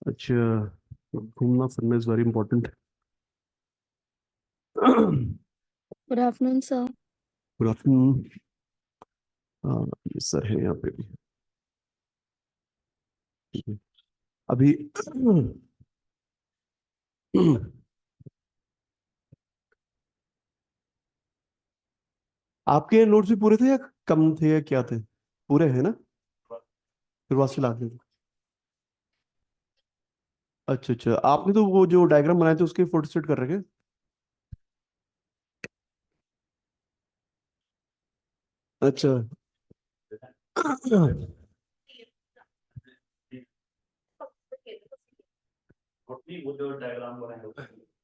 अच्छा, घूमना फिरना is very important. Good good afternoon sir. Afternoon. ये सर है यहाँ पे भी। अभी आपके नोट्स भी पूरे थे या कम थे या क्या थे? पूरे हैं ना? शुरुआत से लाके। अच्छा अच्छा, आपने तो वो जो डायग्राम बनाए थे उसके फोटो सेट कर रखे? अच्छा।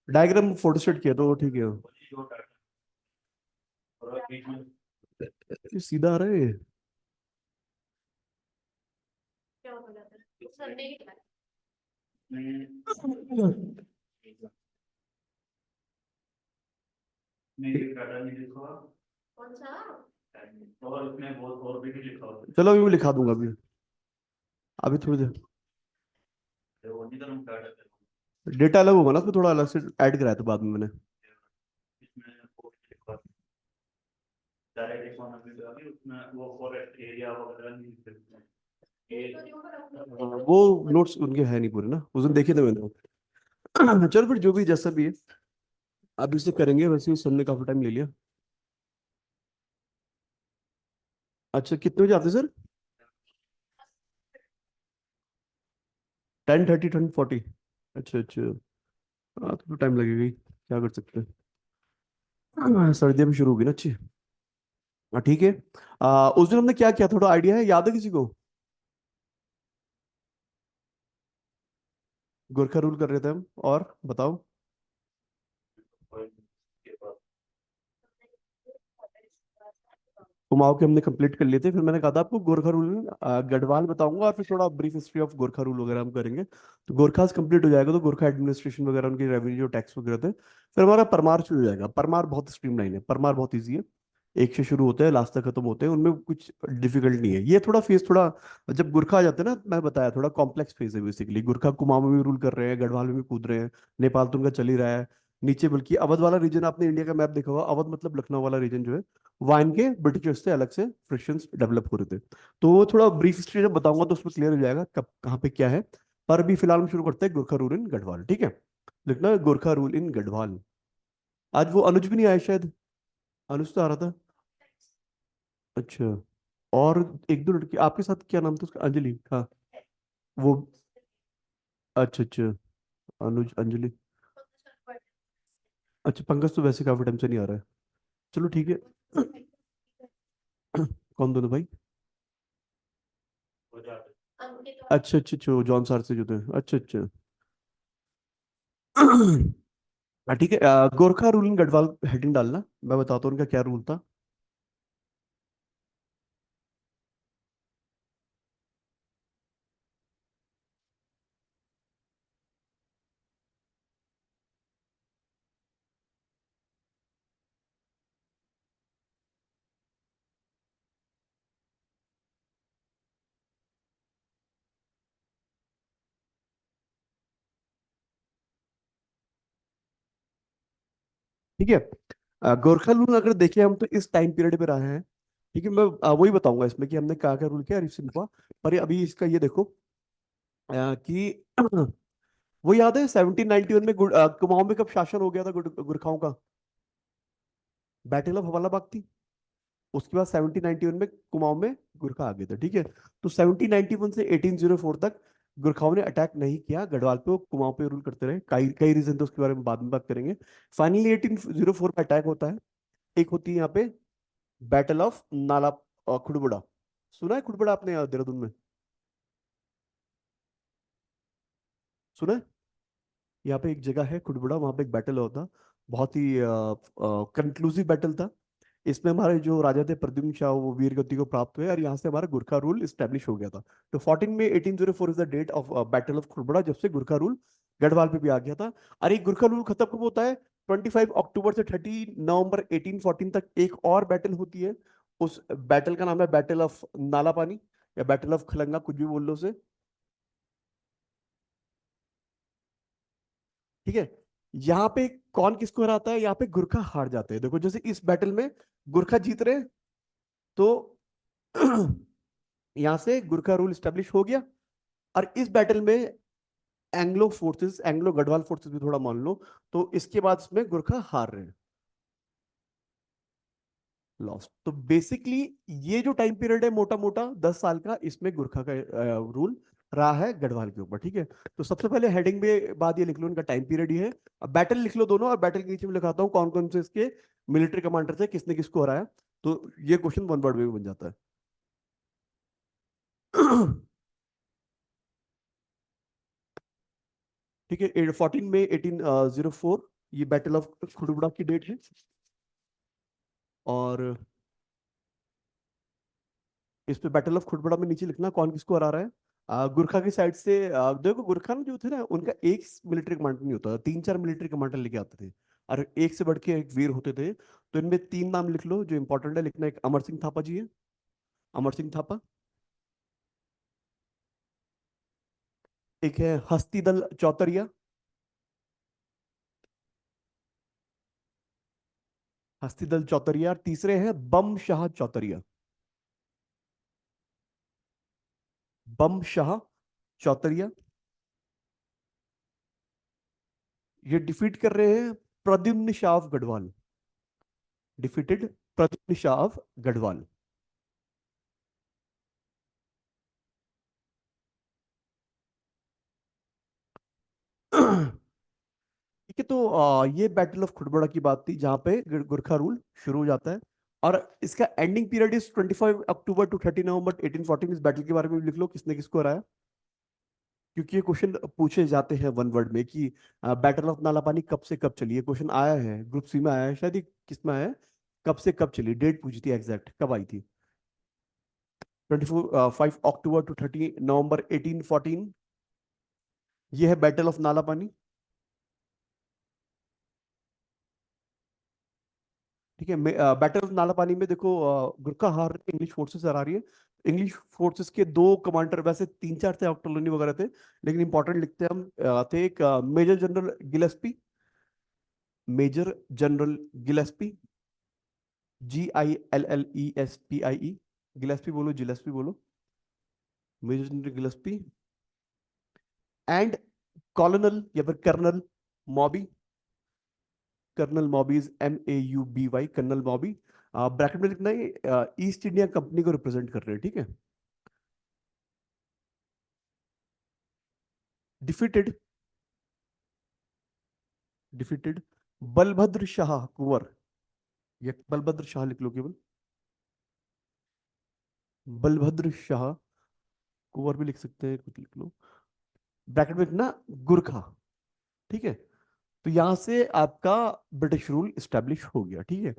डायग्राम फोटो सेट किया तो वो ठीक है। ये सीधा आ रहा है ये। चलो अभी मैं लिखा दूंगा अभी। अभी थोड़ी देर। डेटा अलग होगा ना, उसमें थोड़ा अलग से ऐड कराया था बाद में मैंने। वो नोट्स उनके है नहीं पूरे ना, उस दिन देखे थे मैंने। चलो फिर जो भी जैसा भी है, अब इसे करेंगे। वैसे भी सर ने काफी टाइम ले लिया। अच्छा, कितने बजे आते हैं सर? 10:30 10:40? अच्छा अच्छा। हाँ तो टाइम लगेगा ही, क्या कर सकते हैं। सर्दियाँ भी शुरू होगी ना अच्छी। हाँ ठीक है। उस दिन हमने क्या किया, थोड़ा आइडिया है, याद है किसी को? गोरखा रूल कर रहे थे हम, और बताओ। कुमाऊं के हमने कंप्लीट कर लिए थे, फिर मैंने कहा था आपको गोरखा रूल गढ़वाल बताऊंगा, और फिर थोड़ा brief history of Gorkha rule वगैरह हम करेंगे। तो गोरखास कंप्लीट हो जाएगा तो गोरखा एडमिनिस्ट्रेशन वगैरह, उनकी रेवेन्यू टैक्स वगैरह थे। फिर हमारा परमार शुरू हो जाएगा। परमार बहुत स्ट्रीमलाइन है, परमार बहुत ईजी है। एक से शुरू होते हैं लास्ट तक खत्म होते हैं, उनमें कुछ डिफिकल्ट नहीं है। ये थोड़ा फेस थोड़ा, जब गुरखा आ जाते हैं ना, मैं बताया थोड़ा कॉम्प्लेक्स फेज है बेसिकली। गुरखा कुमाऊं में भी रूल कर रहे हैं, गढ़वाल में भी कूद रहे हैं, नेपाल तो उनका चल ही रहा है। नीचे बल्कि अवध वाला रीजन, आपने इंडिया का मैप देखा होगा, अवध मतलब लखनऊ वाला रीजन जो है, वहाँ इनके ब्रिटिशर्स से अलग से फ्रिक्शंस डेवलप हो रहे थे। तो वो थोड़ा ब्रीफ हिस्ट्री जब बताऊंगा तो उसमें क्लियर हो जाएगा कब कहाँ पे क्या है। पर अभी फिलहाल हम शुरू करते हैं गोरखा रूल इन गढ़वाल, ठीक है? लिखना है गोरखा रूल इन गढ़वाल। आज वो अनुज भी नहीं आया शायद। अनुज तो आ रहा था। अच्छा। और एक दो लड़की आपके साथ, क्या नाम था उसका? अंजलि, हाँ। वो, अच्छा अच्छा। अनुज अंजलि। अच्छा, पंकज तो वैसे काफी टाइम से नहीं आ रहा है। चलो ठीक है। कौन दोनों भाई? अच्छा अच्छा अच्छा, जॉन सार से जो थे, अच्छा अच्छा। ठीक है। Gorkha rule in Garhwal heading डालना, मैं बताता हूँ उनका क्या रूल था। ठीक है। गोरखा रूल अगर देखें हम तो इस टाइम पीरियड पे रहे हैं। ठीक है, मैं वही बताऊंगा इसमें कि हमने क्या क्या रूल किया रिसेंट हुआ। पर ये अभी इसका ये देखो, कि वो याद है 1791 में कुमाऊं में कब शासन हो गया था गुरखाओं का? बैटल ऑफ हवाला बाग थी। उसके बाद 1791 में कुमाऊं में गुरखा आ गए थे, ठीक है? तो 1791 से 1804 तक गुरखाओं ने अटैक नहीं किया गढ़वाल पे, वो कुमाऊं पे रूल करते रहे। कई कई रीजन थे, उसके बारे में बाद में बात करेंगे। फाइनली 1804 में अटैक होता है। एक होती है यहाँ पे बैटल ऑफ नाला खुड़बुड़ा। सुना है खुड़बुड़ा आपने देहरादून में? सुना है? यहाँ पे एक जगह है खुड़बुड़ा, वहां पे एक बैटल होता। बहुत ही कंक्लूसिव बैटल था। इसमें हमारे जो राजा थे प्रद्युम्न शाह, वो वीर गति को प्राप्त हुए, और यहाँ से हमारा गुरखा रूल स्टैब्लिश हो गया था। तो 14 में 1804 is the date of battle of Khurbura, जब से गुरखा रूल गढ़वाल पे भी आ गया था। अरे गुरखा रूल खत्म कब होता है? 25 अक्टूबर से 30 नवंबर 1814 तक एक और बैटल होती है। उस बैटल का नाम है बैटल ऑफ नाला पानी, या बैटल ऑफ खलंगा, कुछ भी बोल लो उसे। ठीक है। यहाँ पे कौन किसको हराता है? यहाँ पे गुरखा हार जाते हैं। देखो जैसे इस बैटल में गुरखा जीत रहे हैं, तो यहां से गुरखा रूल स्टेब्लिश हो गया। और इस बैटल में Anglo forces, Anglo Garhwal forces भी थोड़ा मान लो, तो इसके बाद इसमें गुरखा हार रहे हैं, लॉस्ट। तो बेसिकली ये जो टाइम पीरियड है मोटा मोटा 10 साल का, इसमें गुरखा का रूल रहा है गढ़वाल के ऊपर। ठीक है। तो सबसे पहले हेडिंग में बात ये लिख लो, इनका टाइम पीरियड ये है। अब बैटल लिख लो दोनों, और बैटल के नीचे में लिखाता हूँ कौन कौन से इसके मिलिट्री कमांडर थे, किसने किसको हराया। तो ये क्वेश्चन वन वर्ड में भी बन जाता है। ठीक है। 14 मई 1804 ये बैटल ऑफ खुड़बुड़ा की डेट है। और इस पे बैटल ऑफ खुड़बुड़ा में नीचे लिखना कौन किसको हरा रहा है। गुरखा की साइड से देखो गुरखा ना जो थे ना, उनका एक मिलिट्री कमांडर नहीं होता, 3-4 मिलिट्री कमांडर लेके आते थे, और एक से बढ़ के एक वीर होते थे। तो इनमें 3 नाम लिख लो जो इंपॉर्टेंट है लिखना। एक अमर सिंह थापा जी है, अमर सिंह थापा। एक है हस्तीदल चौतरिया, हस्तीदल चौतरिया। और तीसरे हैं बम शाह चौतरिया, बम शाह चौतरिया। ये डिफीट कर रहे हैं Pradyumna Shah of Garhwal, defeated Pradyumna Shah of Garhwal. ठीक है। तो ये बैटल ऑफ खुड़बड़ा की बात थी, जहां पे गुरखा रूल शुरू हो जाता है। और इसका ending period is 25 October to 30 November 1814। इस बैटल के बारे में भी लिख लो किसने किसको हराया, क्योंकि ये क्वेश्चन पूछे जाते हैं वन वर्ड में कि बैटल ऑफ नालापानी कब से कब चली। ये क्वेश्चन आया है, ग्रुप सी में आया है शायद, किस में आया है, कब से कब चली, डेट पूछी थी एग्जैक्ट कब आई थी। 25 अक्टूबर टू 30 नवंबर 1814 ये है बैटल ऑफ नालापानी। ठीक है। बैटल ऑफ नालापानी में देखो गुरखा हार इंग्लिश फोर्सेस हरा रही है। इंग्लिश फोर्सेस के 2 कमांडर, वैसे 3-4 थे, ऑक्टोलोनी वगैरह थे, लेकिन इंपॉर्टेंट लिखते हैं हम। थे एक major general Gillespie, major general Gillespie, GILLESPIE, Gillespie बोलो, जिलेस्पी बोलो, major general Gillespie. And colonel या फिर colonel Mauby, colonel Mauby's MAUBY, colonel Mauby. Bracket में लिखना है ईस्ट इंडिया कंपनी को रिप्रेजेंट कर रहे हैं। ठीक है। डिफीटेड, डिफीटेड बलभद्र शाह कुंवर, या बलभद्र शाह लिख लो केवल, बलभद्र शाह कुंवर भी लिख सकते हैं, कुछ लिख लो, ब्रैकेट में लिखना गुरखा। ठीक है। तो यहां से आपका ब्रिटिश रूल स्टैब्लिश हो गया। ठीक है।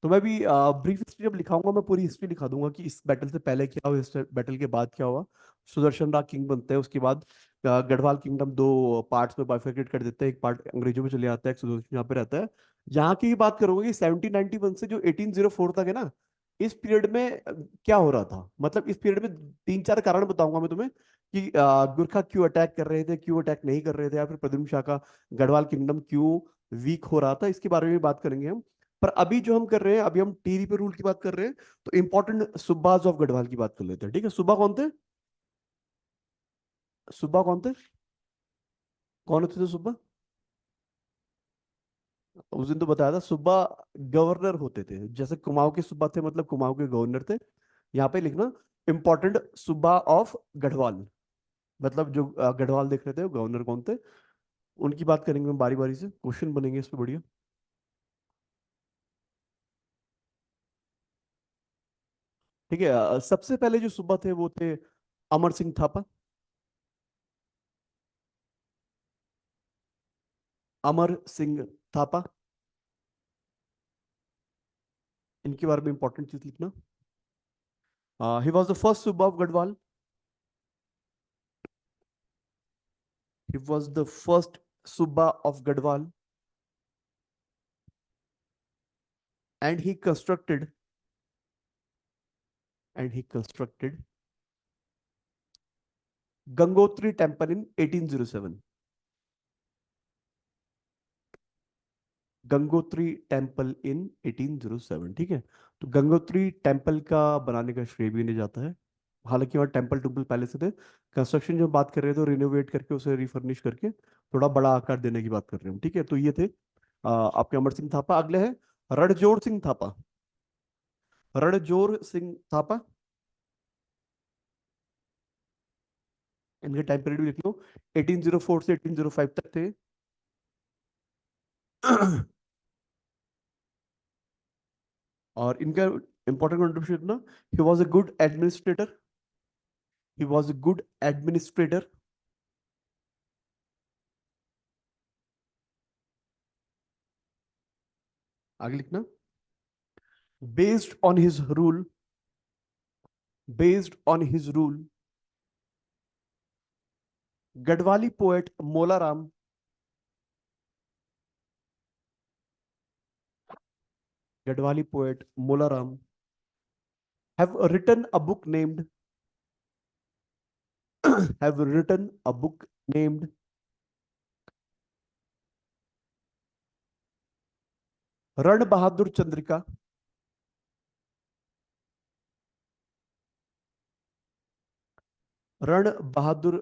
तो मैं भी ब्रीफ हिस्ट्री जब लिखाऊंगा, मैं पूरी हिस्ट्री लिखा दूंगा कि इस बैटल से पहले क्या हुआ, इस बैटल के बाद क्या हुआ। सुदर्शन राग किंग बनते हैं, उसके बाद गढ़वाल किंगडम 2 पार्ट्स में बाइफरकेट कर देते हैं, एक पार्ट अंग्रेजों में चले जाता है, एक सुदर्शन यहाँ पे रहता है। यहाँ की ही बात करूंगा कि 1791 से जो 1804 तक है ना, इस पीरियड में क्या हो रहा था। मतलब इस पीरियड में 3-4 कारण बताऊंगा मैं तुम्हें कि गुरखा क्यों अटैक कर रहे थे, क्यों अटैक नहीं कर रहे थे, या फिर प्रद्युम्न शाह का गढ़वाल किंगडम क्यों वीक हो रहा था, इसके बारे में भी बात करेंगे हम। पर अभी जो हम कर रहे हैं, अभी हम टीरी पे रूल की बात कर रहे हैं, तो इंपॉर्टेंट सुब्बाज ऑफ गढ़वाल की बात कर लेते हैं। ठीक है। सुब्बा कौन थे? सुब्बा कौन थे? कौन होते थे सुब्बा? उस दिन तो बताया था, सुब्बा गवर्नर होते थे, जैसे कुमाऊं के सुब्बा थे, मतलब कुमाऊं के गवर्नर थे। यहाँ पे लिखना इंपॉर्टेंट सुब्बा ऑफ गढ़वाल, मतलब जो गढ़वाल देख रहे थे वो गवर्नर कौन थे, उनकी बात करेंगे हम बारी बारी से, क्वेश्चन बनेंगे इस पे बढ़िया। ठीक है। सबसे पहले जो सुब्बा थे वो थे अमर सिंह थापा, अमर सिंह थापा। इनके बारे में इंपॉर्टेंट चीज लिखना। He was the first Subba of Garhwal, he was the first Subba of Garhwal, and he constructed, and he constructed Gangotri temple in 1807। Gangotri temple in 1807। ठीक है, तो गंगोत्री टेम्पल का बनाने का श्रेय भी नहीं जाता है। हालांकि वहाँ टेम्पल टुम्पल पहले से थे। कंस्ट्रक्शन जो बात कर रहे थे, तो रिनोवेट करके उसे रिफर्निश करके थोड़ा बड़ा आकार देने की बात कर रहे हैं। ठीक है, तो ये थे आपके अमर सिंह थापा। अगले हैं रणजोड़ सिंह थापा। रणजोड़ सिंह थापा, इनके टाइम पीरियड भी लिख लो। 1804 से 1805 तक थे। और इनका इंपॉर्टेंट कंट्रीब्यूशन ना, he was a good administrator. He was a good administrator. आगे लिखना। Based on his rule, based on his rule, Garhwali poet Molaram, Garhwali poet Molaram have written a book named have written a book named Rann Bahadur Chandrika, Rann Bahadur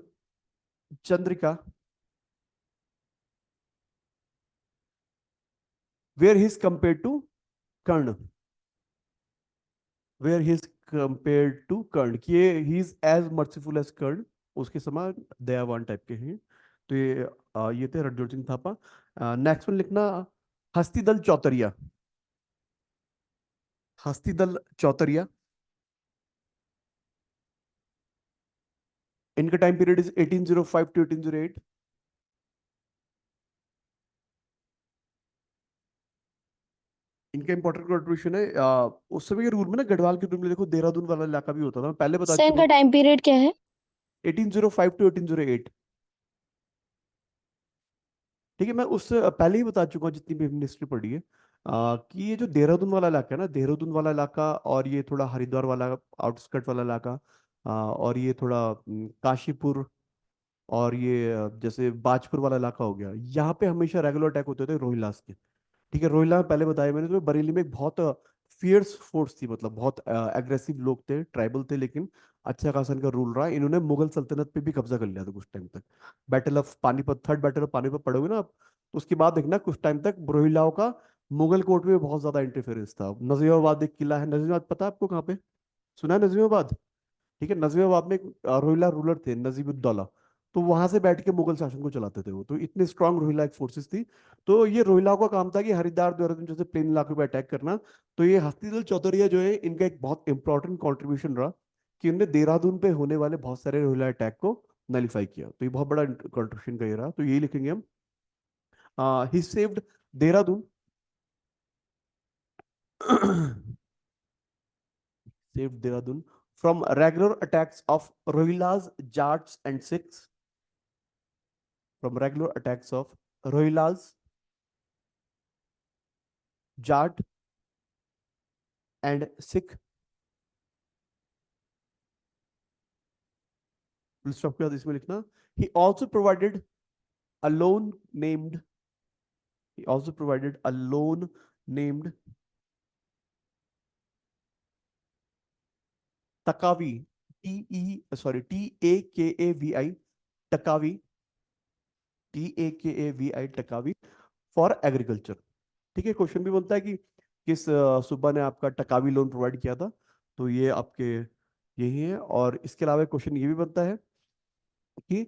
Chandrika, where he is compared to Karna, where he is compared to कर्ण, कि ये he is as merciful as कर्ण, उसके समान दयावान type के हैं। तो ये थे रणजोड़ सिंह थापा। नेक्स्ट में लिखना हस्तिदल चौतरिया। हस्तिदल चौतरिया, इनका टाइम पीरियड इज 1805 टू 1808। इनका इंपॉर्टेंट कंट्रीब्यूशन है उस समय के रूल में ना, गढ़वाल के रूल में देखो देहरादून वाला इलाका भी होता था, मैं पहले बता सर चुका इनका हूँ। टाइम पीरियड क्या है? 1805 टू 1808। ठीक है, मैं उससे पहले ही बता चुका हूँ जितनी भी हिस्ट्री पढ़ी है, कि ये जो देहरादून वाला इलाका है ना, देहरादून वाला इलाका, और ये थोड़ा हरिद्वार वाला आउटस्कर्ट वाला इलाका, और ये थोड़ा काशीपुर, और ये जैसे बाजपुर वाला इलाका हो गया, यहाँ पे हमेशा रेगुलर अटैक होते थे रोहिलास के। ठीक है, रोहिला में पहले बताया मैंने, तो बरेली में एक बहुत फियर्स फोर्स थी, मतलब बहुत एग्रेसिव लोग थे, ट्राइबल थे, लेकिन अच्छा खासा इनका रूल रहा। इन्होंने मुगल सल्तनत पे भी कब्जा कर लिया था कुछ टाइम तक। Battle of Panipat, third battle of Panipat पढ़ोगे ना आप, तो उसके बाद देखना कुछ टाइम तक रोहिलाओं का मुगल कोर्ट में बहुत ज्यादा इंटरफेरेंस था। नजीबाबाद एक किला है, नजीबाबाद पता है आपको कहाँ पे? सुना है नजीबाबाद? ठीक है, नजीबाबाद में एक रोहिला रूलर थे नजीबुद्दौला, तो वहां से बैठ के मुगल शासन को चलाते थे वो, तो इतने स्ट्रांग रोहिला एक फोर्सेस थी। तो ये रोहिला का काम था कि हरिद्वार देहरादून जैसे प्लेन इलाकों पे अटैक करना। तो ये हस्तिदल चौधरी जो है, इनका एक बहुत इंपॉर्टेंट कॉन्ट्रीब्यूशन रहा कि इन्होंने देहरादून पे होने वाले बहुत सारे रोहिला अटैक को नलीफाई किया। तो ये बहुत बड़ा कॉन्ट्रीब्यूशन का ये रहा, तो यही लिखेंगे हम। He saved Dehradun saved Dehradun from regular attacks of Rohilas, Jats, and Sikhs. From regular attacks of Rohilas, Jat, and Sikh. Full stop के बाद इसमें लिखना he also provided a loan named he also provided a loan named Takavi, Takavi, Takavi, Takavi, Takavi for agriculture. ठीक है, question भी बनता है कि किस सूबा ने आपका टकावी लोन प्रोवाइड किया था, तो ये आपके यही है। और इसके अलावा क्वेश्चन ये भी बनता है कि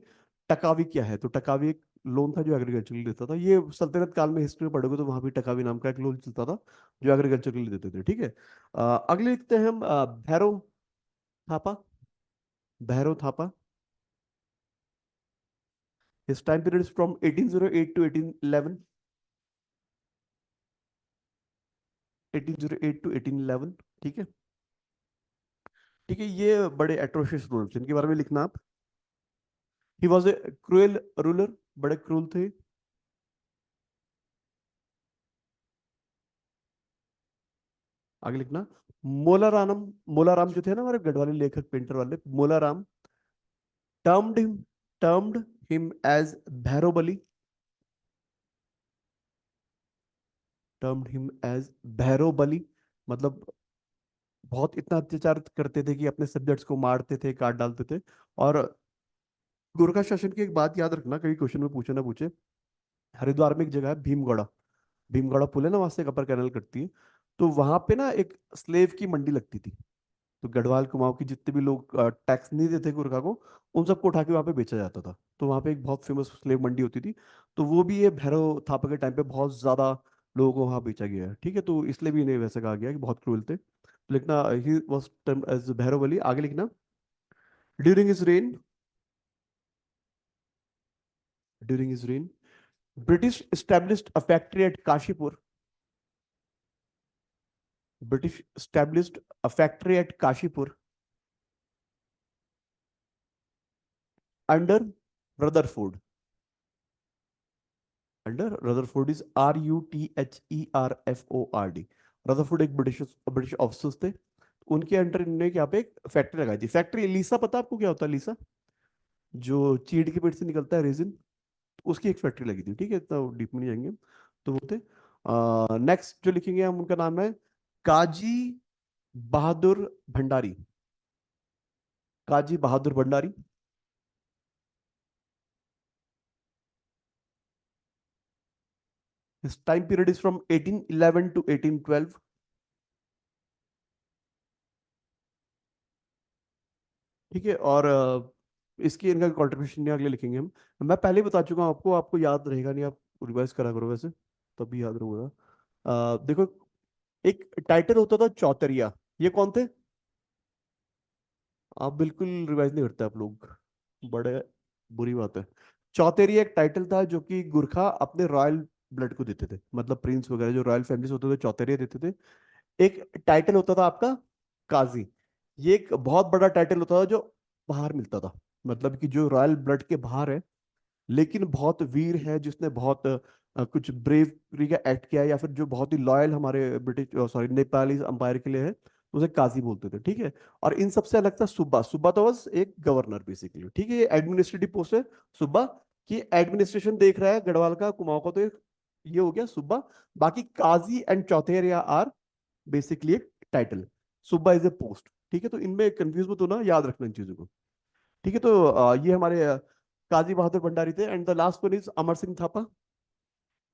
टकावी क्या है, तो टकावी एक लोन था जो एग्रीकल्चर के लिए देता था। ये सल्तनत काल में हिस्ट्री में पढ़ोगे तो वहां भी टकावी नाम का एक लोन चलता था जो एग्रीकल्चर के लिए देते थे। ठीक है, अगले लिखते हैं हम Bhairav Thapa. Bhairav Thapa, his time period is from 1808 to 1811। 1808 to 1811। ठीक है, ठीक है, ये बड़े एट्रोशियस रूलर्स, इनके बारे में लिखना आप। He was a cruel ruler, बड़े क्रूल थे। आगे लिखना मोलाराम। मोलाराम जो थे ना हमारे गढ़वाली लेखक पेंटर वाले, Molaram termed him termed him as Bhairav Bali. Termed him as Bhairav Bali, मतलब बहुत इतना अत्याचार करते थे कि अपने सब्जेक्ट्स को मारते थे, काट डालते थे। और गोरखा शासन की एक बात याद रखना, कहीं क्वेश्चन में पूछे ना पूछे, हरिद्वार में एक जगह है भीमगढ़ा, भीमगढ़ा पुल है ना, वहां से एक अपर कैनल कटती है। तो वहां पे ना एक स्लेव की मंडी लगती थी। तो गढ़वाल कुमाऊं के जितने भी लोग टैक्स नहीं देते गोरखा को, उन सबको उठा के वहां पे बेचा जाता था। तो वहां पे एक बहुत फेमस स्लेव मंडी होती थी। तो वो भी ये भैरव थापा के टाइम पे बहुत ज्यादा लोगों को वहां बेचा गया है, ठीक है। तो इसलिए भी इन्हें वैसे कहा गया कि बहुत क्रूर थे। तो लिखना he was term as Bhairav Bali. आगे लिखना, during his reign, during his reign British established a factory at Kashipur. British established a factory at Kashipur under Rutherford. Under Rutherford is Rutherford. Rutherford एक ब्रिटिश ब्रिटिश ऑफिसर्स थे। उनके under इन्होंने यहाँ पे एक factory लगाई थी। फैक्ट्री लीसा, पता है आपको क्या होता है लीसा? जो चीड़ के पेड़ से निकलता है रेजिन, उसकी एक फैक्ट्री लगी थी, ठीक है, इतना डीप में नहीं जाएंगे। तो वो थे। नेक्स्ट जो लिखेंगे हम, उनका नाम है काजी बहादुर भंडारी। काजी Bahadur Bhandari. His time period is from 1811 to 1812. ठीक है। और इसकी इनका कंट्रीब्यूशन नहीं अगले लिखेंगे हम। मैं पहले ही बता चुका हूँ आपको, आपको याद रहेगा नहीं, आप रिवाइज करा करो वैसे, तभी याद रहेगा। देखो, एक टाइटल होता था चौतरिया, ये कौन थे? आप बिल्कुल रिवाइज नहीं करते आप लोग, बड़े बुरी बात है। चौतेरी एक टाइटल था जो कि गुरखा अपने रॉयल ब्लड को देते थे, मतलब प्रिंस वगैरह जो रॉयल फैमिलीज होते थे चौतेरिया देते थे। एक टाइटल होता था आपका काजी, ये एक बहुत बड़ा टाइटल होता था जो बाहर मिलता था, मतलब कि जो रॉयल ब्लड के बाहर है लेकिन बहुत वीर है, जिसने बहुत कुछ ब्रेवरी का एक्ट किया है, या फिर जो बहुत ही लॉयल हमारे ब्रिटिश सॉरी नेपाली अंपायर के लिए है, तो उसे काजी बोलते थे, ठीक है। और इन सबसे अलग था सुब्बा। सुब्बा तो बस एक गवर्नर बेसिकली, ठीक है, ये एडमिनिस्ट्रेटिव पोस्ट है सुब्बा, की एडमिनिस्ट्रेशन देख रहा है गढ़वाल का कुमाऊं का, तो ये हो गया सुब्बा। बाकी काजी एंड चौथेरिया आर बेसिकली एक title, Subba is a post, ठीक है। तो इनमें कंफ्यूज मत होना, याद रखना इन चीजों को, ठीक है। तो ये हमारे काजी बहादुर भंडारी थे। And the last one is Amar Singh Thapa,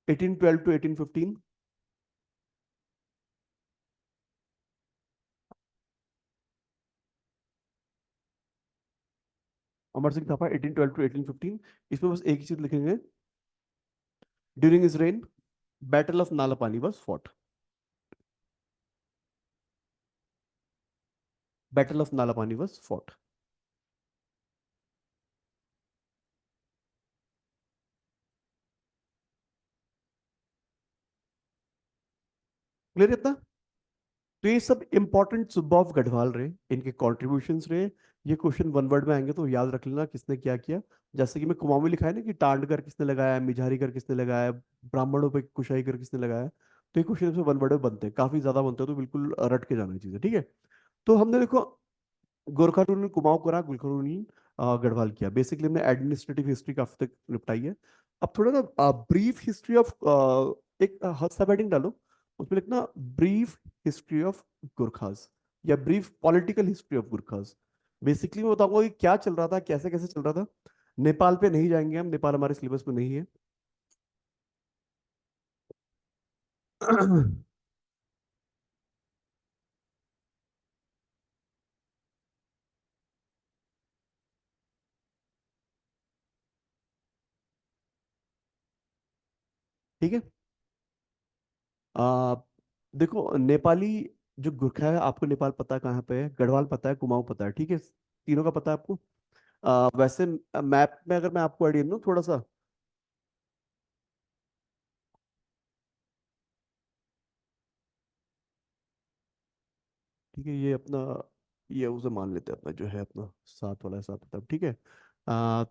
1812 to 1815। Amar Singh Thapa 1812 to 1815। इसमें बस एक ही चीज लिखेंगे, during his reign battle of Nalapani was fought. Battle of Nalapani was fought. Clear इतना? तो ये सब इंपॉर्टेंट सुब्बा ऑफ गढ़वाल रहे, इनके कॉन्ट्रीब्यूशंस रहे। ये क्वेश्चन वन वर्ड में आएंगे तो याद रख लेना किसने क्या किया। जैसे कि मैं कुमाऊं में लिखा है ना कि टांड कर किसने लगाया, मिझारी कर किसने लगाया, ब्राह्मणों पे कुशाई कर किसने लगाया, तो ये क्वेश्चन वन वर्ड में बनते हैं, काफी ज्यादा बनते हैं, तो बिल्कुल रट के जाना चीजें, ठीक है। तो हमने देखो गोरखा रूल ने कुमाऊं करा, गोरखा रूल ने गढ़वाल किया। बेसिकली हमने एडमिनिस्ट्रेटिव हिस्ट्री काफी तक निपटाई है। अब थोड़ा ना ब्रीफ हिस्ट्री ऑफ, एक सब हेडिंग डालो, उसमें लिखना ब्रीफ हिस्ट्री ऑफ गुरखास, या brief political history of गुरखास। Basically मैं बताऊंगा कि क्या चल रहा था, कैसे कैसे चल रहा था। नेपाल पे नहीं जाएंगे हम, नेपाल हमारे सिलेबस में नहीं है। ठीक है। आ, देखो नेपाली जो गुरखा है, आपको नेपाल पता है कहाँ पे है, गढ़वाल पता है, कुमाऊं पता है, ठीक है, तीनों का पता है आपको। वैसे मैप में अगर मैं आपको आइडिया दूं थोड़ा सा, ठीक है, ये अपना, ये उसे मान लेते हैं अपना जो है अपना साथ वाला है, साथ होता है, ठीक है।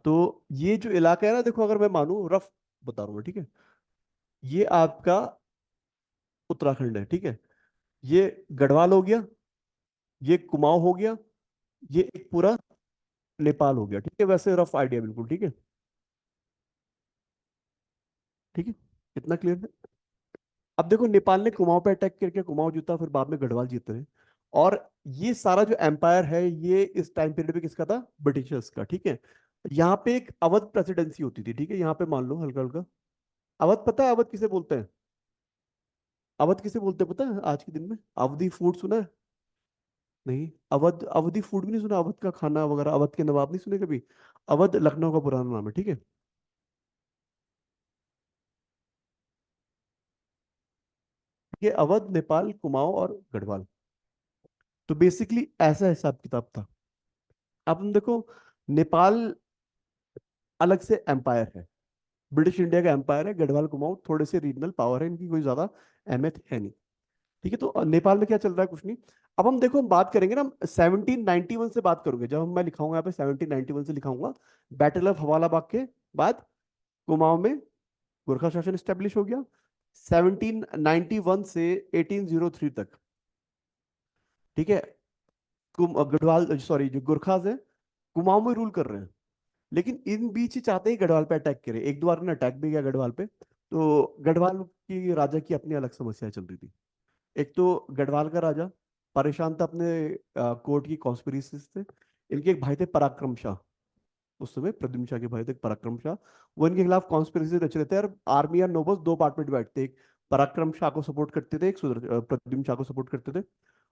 तो ये जो इलाका है ना, देखो अगर मैं मानूं, रफ बता रहा हूँ मैं, ठीक है, ये आपका उत्तराखंड है, ठीक है, ये गढ़वाल हो गया, ये कुमाऊं हो गया, ये एक पूरा नेपाल हो गया, ठीक है, वैसे रफ आइडिया बिल्कुल, ठीक है। ठीक है, इतना क्लियर है? अब देखो नेपाल ने कुमाऊं पे अटैक करके कुमाऊं जीता, फिर बाद में गढ़वाल जीते हैं। और ये सारा जो एम्पायर है ये इस टाइम पीरियड में किसका था? ब्रिटिशर्स का, ठीक है। यहाँ पे एक अवध प्रेसिडेंसी होती थी, ठीक है, यहाँ पे मान लो हल्का हल्का। अवध पता है अवध किसे बोलते हैं? अवध किसे बोलते हैं पता है आज के दिन में? अवधि फूड सुना है? नहीं, अवध अवधि फूड भी नहीं सुना? अवध का खाना वगैरह, अवध के नवाब नहीं सुने कभी? अवध लखनऊ का पुराना नाम है, ठीक है। ये अवध, नेपाल, कुमाऊं और गढ़वाल। तो बेसिकली ऐसा हिसाब किताब था। अब हम देखो, नेपाल अलग से एम्पायर है, ब्रिटिश इंडिया का एम्पायर है। गढ़वाल कुमाऊं थोड़े से रीजनल पावर है, इनकी कोई ज्यादा अहमियत है नहीं, ठीक है। तो नेपाल में क्या चल रहा है? कुछ नहीं। अब हम देखो, हम बात करेंगे ना, 1791 से बात करोगे जब मैं लिखाऊंगा यहाँ पे 1791 से लिखाऊंगा। बैटल ऑफ हवाला बाग के बाद कुमाऊं में गोरखा शासन स्टेब्लिश हो गया। 1791 से 1803 तक, ठीक है। गढ़वाल, सॉरी, जो गोरखाज है कुमाऊं में रूल कर रहे हैं। लेकिन इन बीच ही चाहते ही गढ़वाल पे अटैक करे, एक दो बार ने अटैक भी किया गढ़वाल पे। तो गढ़वाल की राजा की अपनी अलग समस्या चल रही थी। एक तो गढ़वाल का राजा परेशान था अपने कोर्ट की कॉन्स्पिरेसी से। इनके एक भाई थे पराक्रम शाह, उस समय प्रद्युम्न शाह के भाई थे पराक्रम शाह। वो इनके खिलाफ कॉन्स्पिरेसी रच रहे थे, और आर्मी या नोबल्स दो पार्ट में डिवाइड थे। एक पराक्रम शाह को सपोर्ट करते थे, एक प्रद्युम्न शाह को सपोर्ट करते थे।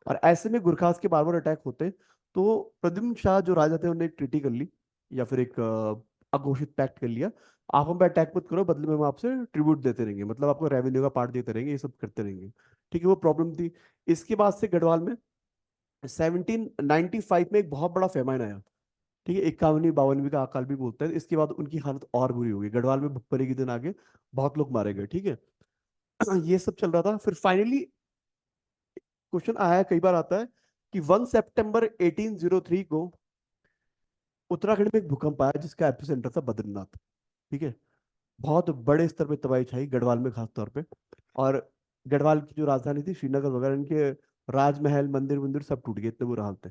और ऐसे में गुरखास के बार बार अटैक होते। तो प्रद्युम्न शाह जो राजा थे उन्होंने एक ट्रीटी कर ली, या फिर एक अघोषित पैक्ट कर लिया। आप हम पे अटैक मत करो, बदले में हम आपसे ट्रिब्यूट देते रहेंगे, मतलब आपको रेवेन्यू का पार्ट देते रहेंगे, ये सब करते रहेंगे, ठीक है। वो प्रॉब्लम थी। इसके बाद से गढ़वाल में 1795 में एक बहुत बड़ा फेमाइन आया, ठीक है, 51वीं 52वीं का अकाल भी बोलते हैं। इसके बाद उनकी हालत और बुरी हो गई, गढ़वाल में भुखमरी के दिन आगे, बहुत लोग मारे गए, ठीक है। ये सब चल रहा था। फिर फाइनली क्वेश्चन आया, कई बार आता है कि 1 सितंबर 1803 को उत्तराखंड में एक भूकंप आया जिसका एपिसेंटर था बद्रीनाथ, ठीक है। बहुत बड़े स्तर पे तबाही छाई गढ़वाल में खास तौर पे। और गढ़वाल की जो राजधानी थी श्रीनगर वगैरह, इनके राजमहल मंदिर मंदिर सब टूट गए, इतने बुरा हाल थे।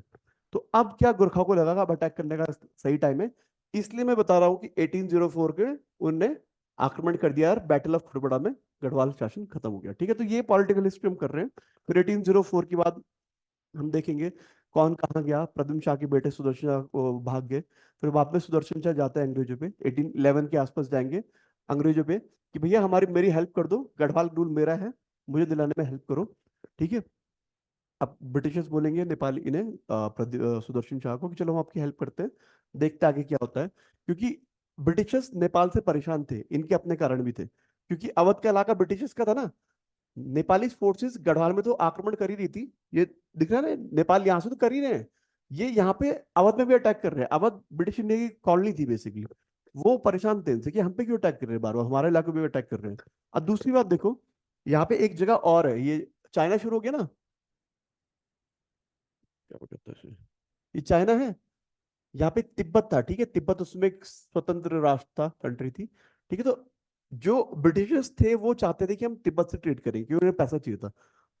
तो अब क्या गुरखा को लगा कि अब अटैक करने का सही टाइम है। इसलिए मैं बता रहा हूँ कि 1804 के उनने आक्रमण कर दिया, और बैटल ऑफ खुड़बड़ा में गढ़वाल शासन खत्म हो गया, ठीक है। तो ये पॉलिटिकल हिस्ट्री हम कर रहे हैं। फिर 1804 के बाद हम देखेंगे कौन कहाँ गया। प्रद्युम्न शाह के बेटे सुदर्शन शाह को भाग गए। फिर वापस सुदर्शन शाह जाते हैं अंग्रेजों पे, 1811 के आसपास जाएंगे अंग्रेजों पे, कि भैया हमारी मेरी हेल्प कर दो, गढ़वाल रूल मेरा है, मुझे दिलाने में हेल्प करो, ठीक है। अब ब्रिटिशर्स बोलेंगे नेपाली इन्हें, सुदर्शन शाह को, कि चलो हम आपकी हेल्प करते हैं, देखते हैं आगे क्या होता है। क्योंकि ब्रिटिशर्स नेपाल से परेशान थे, इनके अपने कारण भी थे, क्योंकि अवध का इलाका ब्रिटिशर्स का था ना। नेपाली फोर्सेस गढ़वाल में तो आक्रमण कर ही रही थी, ये दिख रहा है ना, नेपाल यहाँ से तो कर ही रहे हैं, ये यहाँ पे अवध में भी अटैक कर रहे हैं। अवध ब्रिटिश इंडिया की कॉलोनी थी बेसिकली। वो परेशान थे इनसे कि हम पे क्यों अटैक कर रहे हैं, बार बार हमारे इलाके में अटैक कर रहे हैं। और दूसरी बात देखो, यहाँ पे एक जगह और है, ये चाइना शुरू हो गया ना, क्या कहते हैं इसे? ये चाइना है। यहाँ पे तिब्बत था, ठीक है, तिब्बत उसमें एक स्वतंत्र राष्ट्र था, कंट्री थी, ठीक है। तो जो ब्रिटिशर्स थे वो चाहते थे कि हम तिब्बत से ट्रेड करें, क्योंकि उन्हें पैसा चाहिए था।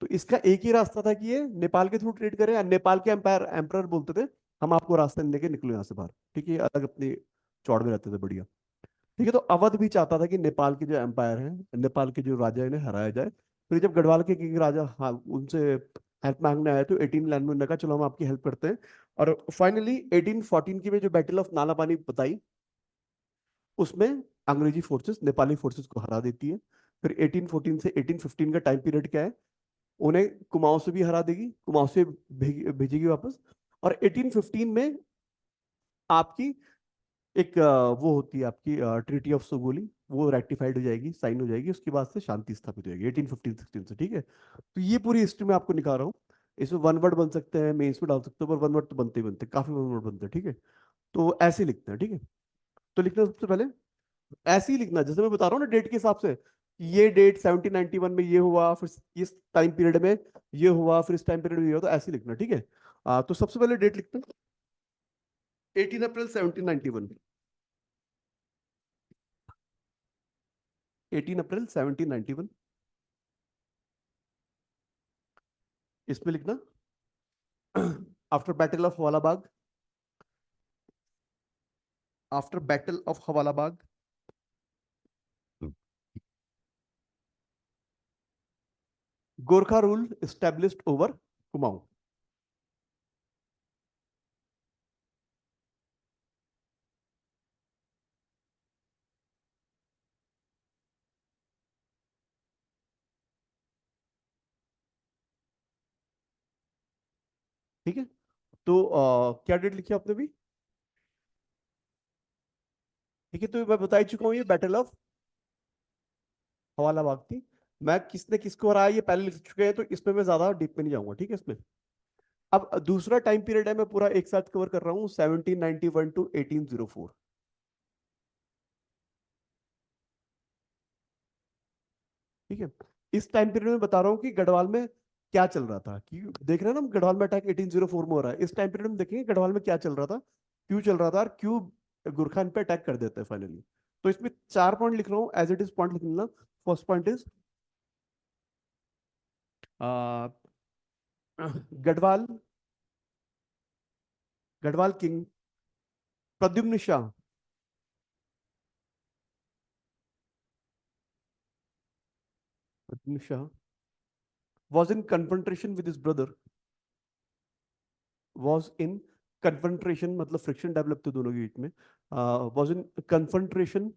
तो इसका एक ही रास्ता था कि ये नेपाल के थ्रू ट्रेड करें, और नेपाल के एम्पायर एम्पर बोलते थे हम आपको रास्ते लेके निकलो यहाँ से बाहर, ठीक है। ये अलग अपनी चौड़ में रहते थे, बढ़िया, ठीक है। तो अवध भी चाहता था कि नेपाल के जो एम्पायर है, नेपाल के जो राजा है, इन्हें हराया जाए। फिर जब गढ़वाल के किंग राजा, हाँ, उनसे हेल्प मांगने आए तो 1811 में उन्होंने कहा चलो हम आपकी हेल्प करते हैं। और फाइनली 1814 की में जो बैटल ऑफ नालापानी बताई, उसमें अंग्रेजी फोर्सेस नेपाली फोर्सेस को हरा देती है। फिर 1814 से 1815 का टाइम पीरियड क्या है, उन्हें कुमाऊं से भी हरा देगी, कुमाऊं से भेजेगी वापस। और 1815 में आपकी एक वो होती है आपकी ट्रीटी ऑफ सुगोली, वो रेक्टिफाइड हो जाएगी, साइन हो जाएगी, उसके बाद से शांति स्थापित हो जाएगी 1815-16 से, ठीक है। तो ये पूरी हिस्ट्री में आपको निकाल रहा हूँ। इसमें वन वर्ड बन सकते हैं, मेंस में डाल सकते हो, पर वन वर्ड तो बनते ही बनते हैं, काफी वन वर्ड बनते हैं, ठीक है। तो ऐसे लिखते हैं, ठीक है। तो लिखना सबसे पहले ऐसे ही लिखना जैसे मैं बता रहा हूँ ना, डेट के हिसाब से, कि ये डेट 1791 में ये हुआ, फिर इस टाइम पीरियड में ये हुआ, फिर इस टाइम पीरियड में ये हुआ, तो ऐसे ही लिखना, ठीक है। तो सबसे पहले डेट लिखते हैं 18 अप्रैल 1791, 18 अप्रैल 1791। इसमें लिखना after battle of Hawalbagh, after battle of Hawalbagh Gorkha rule established over Kumaon. ठीक है, तो क्या डेट लिखी आपने भी? ठीक है, तो मैं बता ही चुका हूँ, ये बैटल ऑफ हवाला बाग थी। मैं किसने किसको हराया ये पहले लिख चुके हैं, तो इसमें मैं ज्यादा डीप में नहीं जाऊंगा, ठीक है इसमें। अब दूसरा टाइम पीरियड है, मैं पूरा एक साथ कवर कर रहा हूँ, 1791 टू 1804। ठीक है, इस टाइम पीरियड में बता रहा हूँ कि गढ़वाल में क्या चल रहा था, कि देख रहे हैं ना हम, गढ़वाल में अटैक 1804 में हो रहा है। इस टाइम पीरियड में देखेंगे गढ़वाल में क्या चल रहा था, क्यों चल रहा था, और क्यों गुरखा इन पे अटैक कर देते हैं फाइनली। तो इसमें 4 पॉइंट लिख रहा हूँ, एज इट इज पॉइंट लिख लेना। First point is Garhwal, Garhwal king Pradyumna Shah, Pradyumna Shah was in confrontation with his brother, was in confrontation मतलब फ्रिक्शन डेवलप थे दोनों के बीच में, was in confrontation,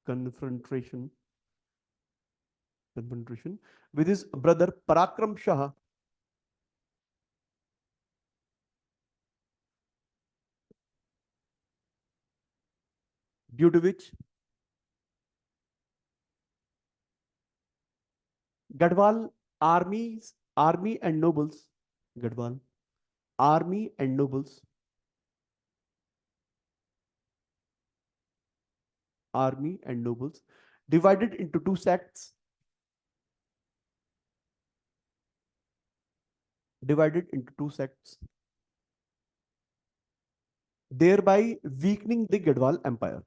confrontation, confrontation with his brother Parakram Shah, due to which Gadwal army and nobles, Gadwal army and nobles, army and nobles divided into two sects, divided into two sects, thereby weakening the Gadwal empire,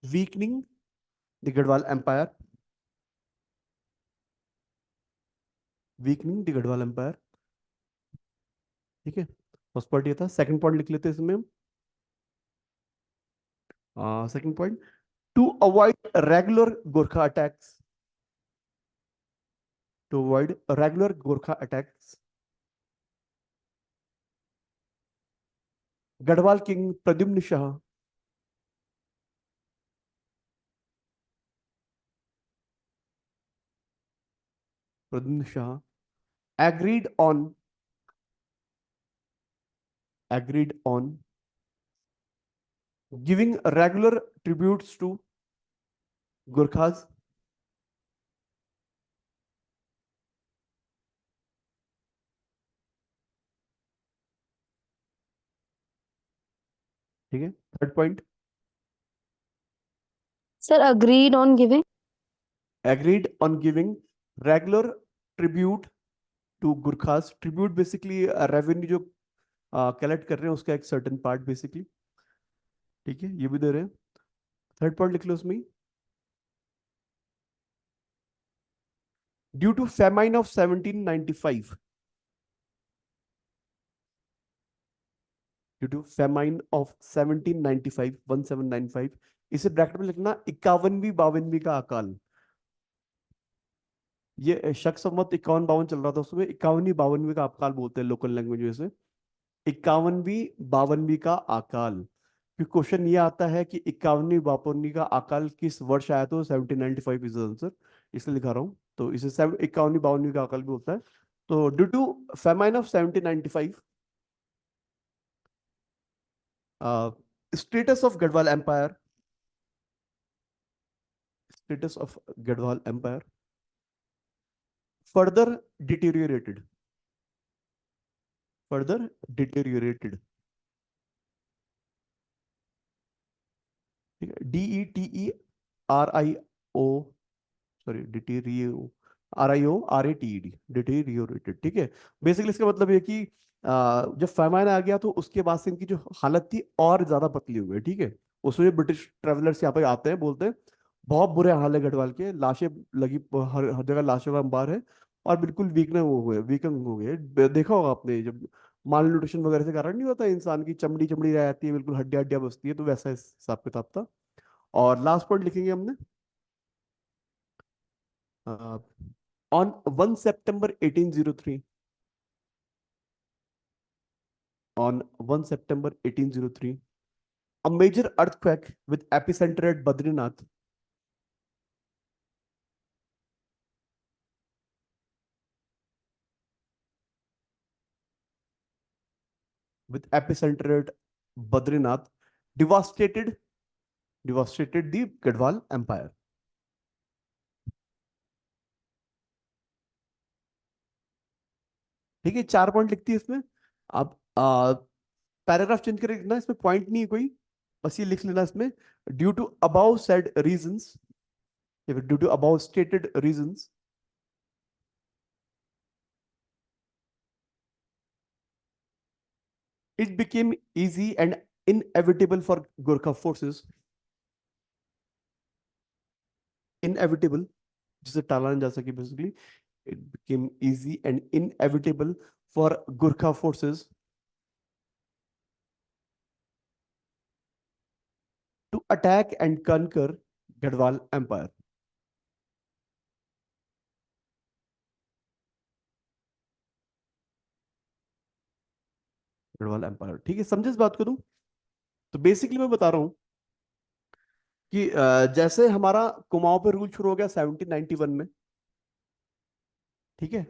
weakening the Gadwal empire, weakening the Gadwal empire। ठीक है, first point ये था। Second point लिख लेते हैं इसमें हम। Second point, to avoid regular Gorkha attacks, to avoid regular Gorkha attacks, Garhwal king Pradyumna Shah, Pradyumna Shah agreed on, agreed on giving regular tributes to Gurkhas, ठीक है। Third point, Sir, agreed on giving. agreed on giving regular tribute to Gurkhas। Tribute basically revenue जो collect कर रहे हैं उसका एक certain part basically, ठीक है, ये भी दे रहे हैं। थर्ड पॉइंट लिख लो उसमें, due to famine of 1795, due to famine of 1795, 1795, इसे ब्रैकेट में लिखना 51वीं 52वीं का अकाल। ये शक संवत 51-52 चल रहा था, उसमें 51वीं 52वीं का अकाल बोलते हैं लोकल लैंग्वेज में से, 51वीं 52वीं का अकाल। फिर क्वेश्चन ये आता है कि 51वीं 52वीं का अकाल किस वर्ष आया, तो 1795 इज आंसर, इसलिए लिखा रहा हूँ। तो इसे 51वीं 52वीं का अकाल भी होता है। तो due to famine of 1795, status of Garhwal empire, status of Garhwal empire further deteriorated, further deteriorated, ठीक है, DETERIO, sorry deterio, RIORATED, deteriorated, ठीक है। बेसिकली इसका मतलब ये कि जब फैमाइन आ गया तो उसके बाद से इनकी जो हालत थी और ज्यादा पतली हो गई, ठीक है। उसमें ब्रिटिश ट्रेवलर्स यहाँ पे आते हैं, बोलते हैं बहुत बुरे हाल है गढ़वाल के, लाशें लगी हर हर जगह, लाशों का अंबार है, और बिल्कुल वीकनेस हो गए, वीकन हो गए। देखा होगा आपने, जब माल न्यूट्रिशन वगैरह से कारण नहीं होता, इंसान की चमड़ी चमड़ी रह जाती है, बिल्कुल हड्डियां हड्डियां बसती है, तो वैसा हिसाब किताब था। और लास्ट पॉइंट लिखेंगे हमने, on 1 September 1803, on 1 September 1803, a major earthquake with epicenter at Badrinath, Badrinath, devastated the Gadwal Empire. ठीक है, 4 पॉइंट लिखती है इसमें। अब पैराग्राफ चेंज करके लिखना, इसमें पॉइंट नहीं है कोई, बस ये लिख लेना इसमें, due to above said reasons, या फिर due to above stated reasons, it became easy and inevitable for Gurkha forces, inevitable, जिसे टाला नहीं जा सके basically, it became easy and inevitable for Gurkha forces to attack and conquer Gadwal Empire. Garhwal empire, ठीक है, समझे इस बात को तुम? तो बेसिकली मैं बता रहा हूं कि जैसे हमारा कुमाऊं पे रूल शुरू हो गया 1791 में, ठीक है,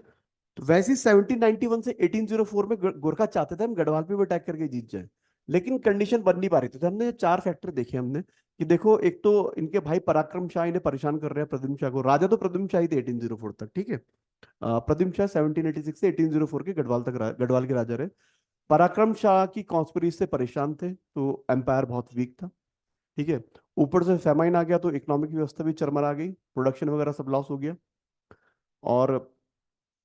तो वैसे ही 1791 से 1804 में गोरखा चाहते थे हम गढ़वाल पे भी अटैक करके जीत जाए, लेकिन कंडीशन बन नहीं पा रही थी। तो हमने 4 फैक्टर देखे हमने, कि देखो एक तो इनके भाई पराक्रम शाह इन्हें परेशान कर रहे हैं, प्रद्युम्न शाह को, राजा तो प्रद्युम्न शाह ही थे 1804 तक, ठीक है, प्रद्युम्न शाह 1786 से 1804 के गढ़वाल तक गढ़वाल के राजा रहे। पराक्रम शाह की कॉन्स्पिरेसी से परेशान थे, तो एम्पायर बहुत वीक था, ठीक है, ऊपर से फेमाइन आ गया तो इकोनॉमिक व्यवस्था भी चरमरा गई, प्रोडक्शन वगैरह सब लॉस हो गया, और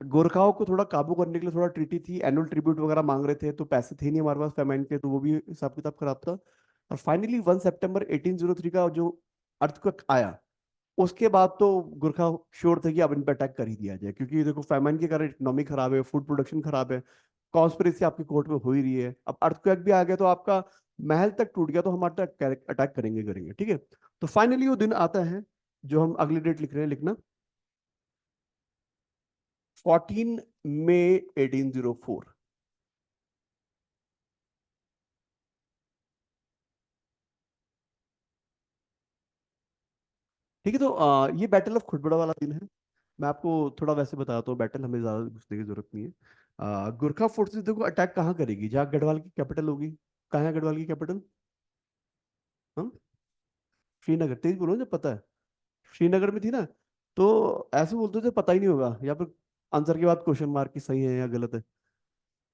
गोरखाओं को थोड़ा काबू करने के लिए थोड़ा ट्रीटी थी, एनुअल ट्रिब्यूट वगैरह मांग रहे थे, तो पैसे थे नहीं हमारे पास फेमाइन के, तो वो भी हिसाब किताब खराब था। और फाइनली 1 सितंबर 1803 का जो अर्थक्वेक आया, उसके बाद तो गोरखा श्योर थे कि अब इन पर अटैक कर ही दिया जाए, क्योंकि देखो फेमाइन के कारण इकोनॉमी खराब है, फूड प्रोडक्शन खराब है, कॉन्स्पिरेसी आपकी कोर्ट में हो ही रही है, अब अर्थक्वेक भी आ गया तो आपका महल तक टूट गया, तो हम अटैक करेंगे करेंगे, ठीक है। तो फाइनली वो दिन आता है जो हम अगली डेट लिख रहे हैं, लिखना 14 मई 1804। ठीक है, तो ये बैटल ऑफ खुटबड़ा वाला दिन है। मैं आपको थोड़ा वैसे बताता हूँ, बैटल हमें ज्यादा घुसने की जरूरत नहीं है। गोरखा फोर्सेस देखो अटैक कहाँ करेगी, जहाँ गढ़वाल की कैपिटल होगी। कहाँ है गढ़वाल की कैपिटल? हम श्रीनगर, तेज बोलो जब पता है, श्रीनगर में थी ना, तो ऐसे बोलते थे पता ही नहीं होगा, या फिर आंसर के बाद क्वेश्चन मार्क की सही है या गलत है,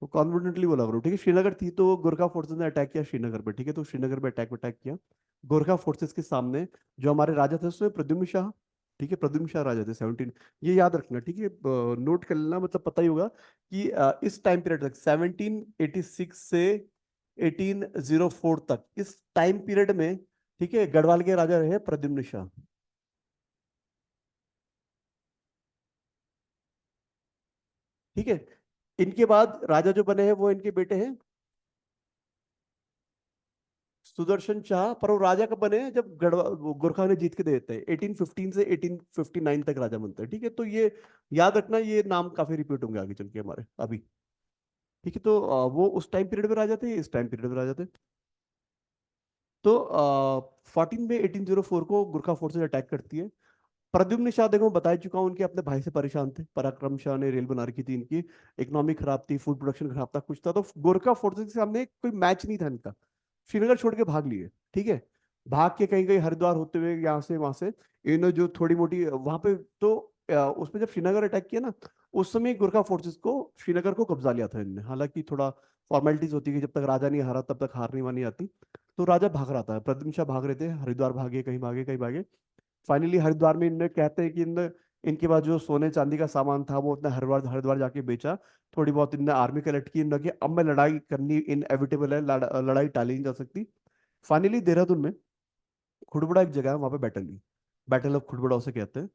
वो कॉन्फिडेंटली बोला करो, ठीक है। श्रीनगर थी तो गोरखा फोर्सेस ने अटैक किया श्रीनगर पे, ठीक है, तो श्रीनगर पे अटैक किया गोरखा फोर्सेस के सामने। जो हमारे राजा थे उसमें प्रद्युम्न शाह, ठीक है, प्रद्युम्न शाह राजा थे 17, ये याद रखना, ठीक है, नोट कर लेना, मतलब पता ही होगा कि इस टाइम पीरियड तक 1786 से 1804 तक, इस टाइम पीरियड में, ठीक है, गढ़वाल के राजा रहे प्रद्युम्न शाह, ठीक है। इनके बाद राजा जो बने हैं वो इनके बेटे हैं सुदर्शन शाह, पर वो राजा कब बने हैं, जब गोरखा ने जीत के दे देते हैं, 1815 से 1859 तक राजा बनते हैं, ठीक है। तो ये याद रखना, ये नाम काफी रिपीट होंगे आगे चल के हमारे अभी, ठीक है। तो वो उस टाइम पीरियड में राजा थे, इस टाइम पीरियड में राजा थे। तो 14 में 1804 को गोरखा फोर्सेज अटैक करती है। प्रद्युम्न शाह देखो मैं बता चुका हूँ, उनके अपने भाई से परेशान थे, पराक्रम शाह ने रेल बना रखी थी इनकी, इकोनॉमी खराब थी, फूड प्रोडक्शन खराब था, कुछ था, तो गोरखा फोर्सेस के सामने कोई मैच नहीं था इनका, श्रीनगर छोड़ के भाग लिए, ठीक है। भाग के कहीं कहीं हरिद्वार होते हुए यहाँ से वहां से, इन्होंने जो थोड़ी मोटी वहां पे तो उसमें जब श्रीनगर अटैक किया ना, उस समय गोरखा फोर्सेस को श्रीनगर को कब्जा लिया था इन्होंने, हालांकि थोड़ा फॉर्मेलिटीज होती है कि जब तक राजा नहीं हारा तब तक हार नहीं मानी जाती। तो राजा भाग रहा था, प्रद्युम्न शाह भाग रहे थे, हरिद्वार भागे, कहीं भागे कहीं भागे। फाइनली हरिद्वार में इनने कहते हैं कि इन इनके पास जो सोने चांदी का सामान था वो अपने हरिद्वार हरिद्वार जाके बेचा, थोड़ी बहुत इनने आर्मी कलेक्ट की, इनने कि अब मैं लड़ाई करनी इनएविटेबल है, लड़ाई टाली नहीं जा सकती। फाइनली देहरादून में खुड़बड़ा एक जगह है, वहां पे बैटल हुई, बैटल ऑफ खुड़बड़ा उसे कहते हैं।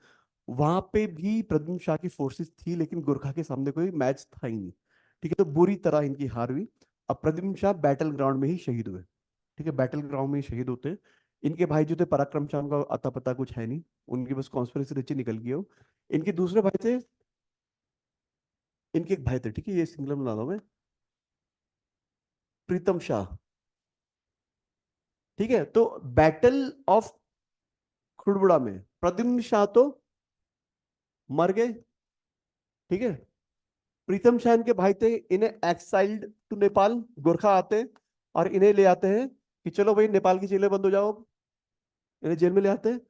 वहां पे भी प्रद्युम्न शाह की फोर्सेस थी, लेकिन गोरखा के सामने कोई मैच था ही नहीं, ठीक है, तो बुरी तरह इनकी हार हुई। अब प्रद्युम्न शाह बैटल ग्राउंड में ही शहीद हुए, ठीक है, बैटल ग्राउंड में ही शहीद होते हैं। इनके भाई जो थे पराक्रम चांद का अता पता कुछ है नहीं, उनकी बस कॉन्स्पिरेसी रची निकल गई हो। इनके दूसरे भाई थे, इनके एक भाई थे, ठीक है, ये सिंगलर बना रहा हूं मैं, प्रीतम शाह। ठीक है, तो बैटल ऑफ खुड़बुड़ा में प्रद्युम्न शाह तो मर गए। ठीक है, प्रीतम शाह इनके भाई थे, इन्हें एक्साइल्ड टू नेपाल, गोरखा आते हैं और इन्हें ले आते हैं कि चलो भाई नेपाल की जेलें बंद हो जाओ। इन्हें जेल में ले आते हैं।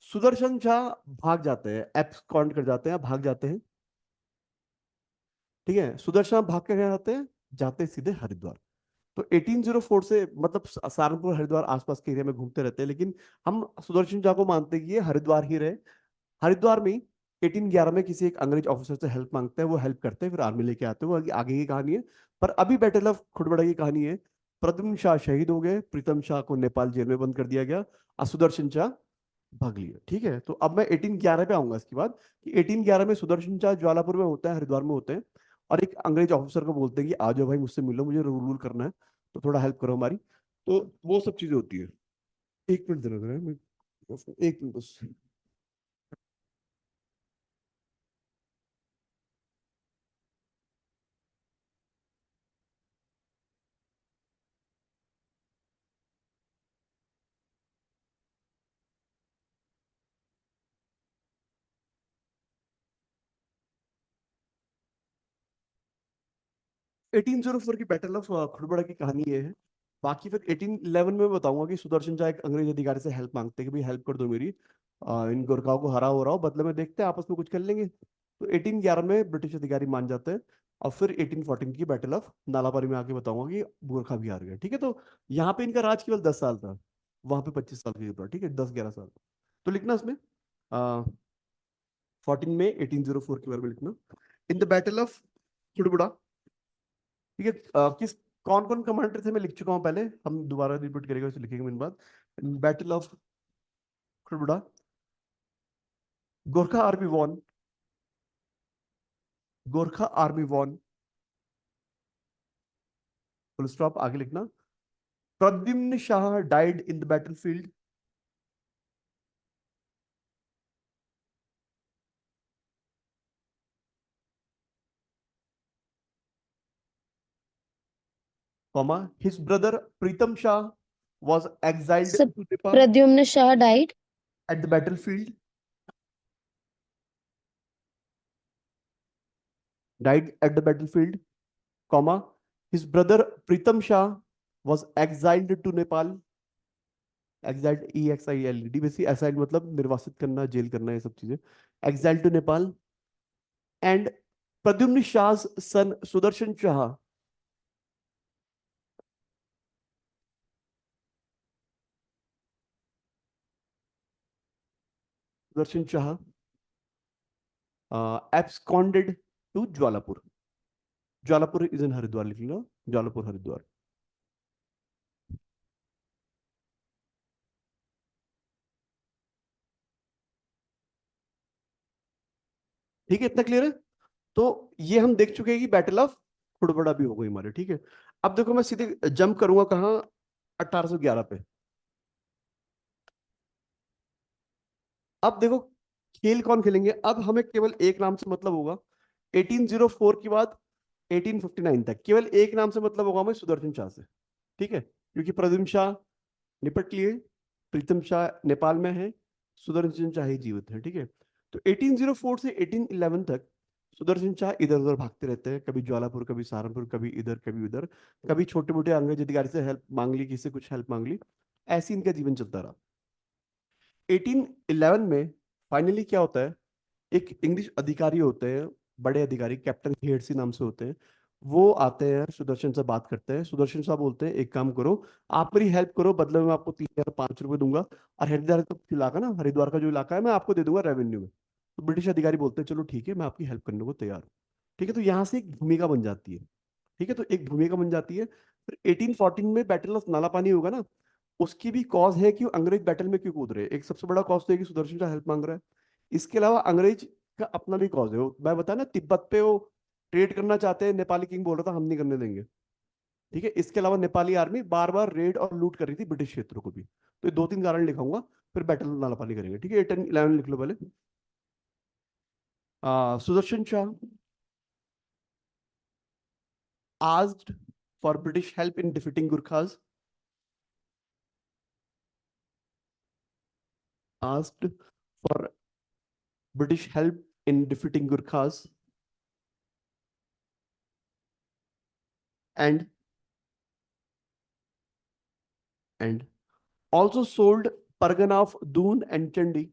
सुदर्शन शाह भाग जाते हैं, एब्सकॉन्ड कर जाते हैं, भाग जाते हैं। ठीक है, सुदर्शन शाह भाग के क्या जाते हैं, जाते हैं सीधे हरिद्वार। तो 1804 से मतलब सहारनपुर हरिद्वार आसपास के एरिया में घूमते रहते हैं, लेकिन हम सुदर्शन शाह को मानते हैं कि ये हरिद्वार ही रहे। हरिद्वार में 1811 में किसी एक अंग्रेज ऑफिसर से हेल्प मांगते हैं, वो हेल्प करते हैं, फिर आर्मी लेके आते हैं, वो आगे की कहानी है। पर अभी बैटल ऑफ खुड़बड़ा की कहानी है, प्रद्युम्न शाह शहीद हो गए, प्रीतम शाह को नेपाल जेल में बंद कर दिया गया और सुदर्शन शाह भाग लिया। ठीक है, तो अब मैं 1811 पे आऊंगा इसके बाद, कि 1811 में सुदर्शन शाह ज्वालापुर में होते हैं, हरिद्वार में होते हैं, और एक अंग्रेज ऑफिसर को बोलते हैं कि आ जाओ भाई मुझसे मिलो, मुझे रूल रूल करना है, तो थोड़ा हेल्प करो हमारी। तो वो सब चीजें होती है। एक मिनट जरा जरा, एक मिनट बस। 1804 की बैटल ऑफ खुड़बड़ा की कहानी ये है। बाकी फिर 1811 में बताऊंगा कि सुदर्शन शाह एक अंग्रेज अधिकारी से हेल्प मांगते हैं कि भाई हेल्प कर दो मेरी, इन गोरखाओं को हरा हो रहा हो, बदले में देखते हैं आपस में कुछ कर लेंगे। तो 1811 में ब्रिटिश अधिकारी मान जाते हैं। और फिर 1814 की बैटल ऑफ नालापारी में आके बताऊंगा कि गोरखा भी हार गए। ठीक है, तो यहाँ पे इनका राज केवल 10 साल था, वहां पे 25 साल का था। ठीक है, 10-11 साल। तो लिखना इसमें 14 में 1804 के बारे में लिखना, in the battle of Khudbuda. ठीक है, किस कौन कौन कमांडर थे मैं लिख चुका हूं पहले, हम दोबारा रिपीट करेंगे, उसे लिखेंगे मैंने बाद। Battle of Khurbura, Gorkha army won, Gorkha army won, full stop, आगे लिखना। Pradyumna Shah died in the battlefield, comma, his brother Pritam Shah was exiled So to Nepal Pradyumna Shah died. at the battlefield, died at the battlefield, comma, his brother Pritam Shah was exiled to Nepal, exiled EXILED, basically exiled मतलब निर्वासित करना, jail करना, ये सब चीजें, exiled to Nepal, and Pradyumna Shah's son Sudarshan Shah, Sudarshan Shah absconded to Jwalapur. Jwalapur is in Haridwar, लिख लो, Jwalapur Haridwar. ठीक है, इतना क्लियर है। तो ये हम देख चुके हैं कि बैटल ऑफ खुड़बड़ा भी हो गई हमारे। ठीक है, अब देखो मैं सीधे जंप करूंगा कहाँ, 1811 पे। अब देखो खेल कौन खेलेंगे, अब हमें केवल एक नाम से मतलब होगा। 1804 के बाद 1859 तक केवल एक नाम से मतलब होगा हमें, सुदर्शन शाह से। ठीक है, क्योंकि प्रद्युम्न शाह निपट लिए, प्रीतम शाह नेपाल में है, सुदर्शन शाह ही जीवित है। ठीक है, तो 1804 से 1811 तक सुदर्शन शाह इधर उधर भागते रहते हैं, कभी ज्वालापुर, कभी सहारनपुर, कभी इधर कभी उधर, कभी छोटे मोटे अंग्रेज अधिकारी से हेल्प मांग ली, किसी से कुछ हेल्प मांग ली, ऐसे इनका जीवन चलता रहा। 1811 में फाइनली क्या होता है, एक इंग्लिश अधिकारी होते हैं, बड़े अधिकारी, कैप्टन हेडसी नाम से होते हैं, वो आते हैं सुदर्शन से बात करते हैं। सुदर्शन साहब बोलते हैं एक काम करो, आप मेरी हेल्प करो, बदले में आपको 3,500 रुपये दूंगा, और हरिद्वार का इलाका ना, हरिद्वार का जो इलाका है मैं आपको दे दूंगा रेवेन्यू में। तो ब्रिटिश अधिकारी बोलते हैं चलो ठीक है, मैं आपकी हेल्प करने को तैयार हूँ। ठीक है, तो यहाँ से एक भूमिका बन जाती है। ठीक है, तो एक भूमिका बन जाती है। फिर 1814 में बैटल ऑफ नालापानी होगा ना, उसकी भी कॉज है कि अंग्रेज बैटल में क्यों कूद रहे हैं। एक सबसे बड़ा कॉज तो है कि सुदर्शन का हेल्प मांग रहा है। इसके अलावा अंग्रेज का अपना भी कॉज है, मैं बताया ना, तिब्बत पे वो ट्रेड करना चाहते हैं, नेपाली किंग बोल रहा था हम नहीं करने देंगे। ठीक है, इसके अलावा नेपाली आर्मी बार बार रेड और लूट कर रही थी ब्रिटिश क्षेत्रों को भी। तो ये 2-3 कारण लिखाऊंगा, फिर बैटल नालापानी करेंगे, ठीक है। 10-11 लिख लो पहले। Sudarshan Shah asked for British help in defeating Gurkhas. Asked for British help in defeating Gurkhas and also sold Pargana of Doon and Chandi.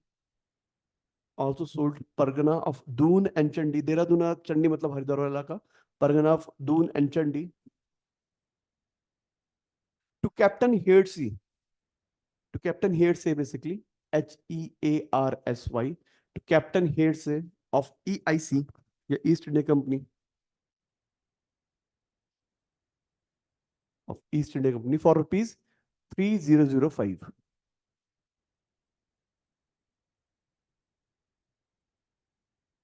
Also sold Pargana of Doon and Chandi. Dehradun Chandi मतलब हरिद्वार वाला का. Pargana of Doon and Chandi to Captain Hearsey. To Captain Hearsey basically, Hearsy, to Captain Hearsey of EIC, या East India Company, of East India Company for rupees 3005.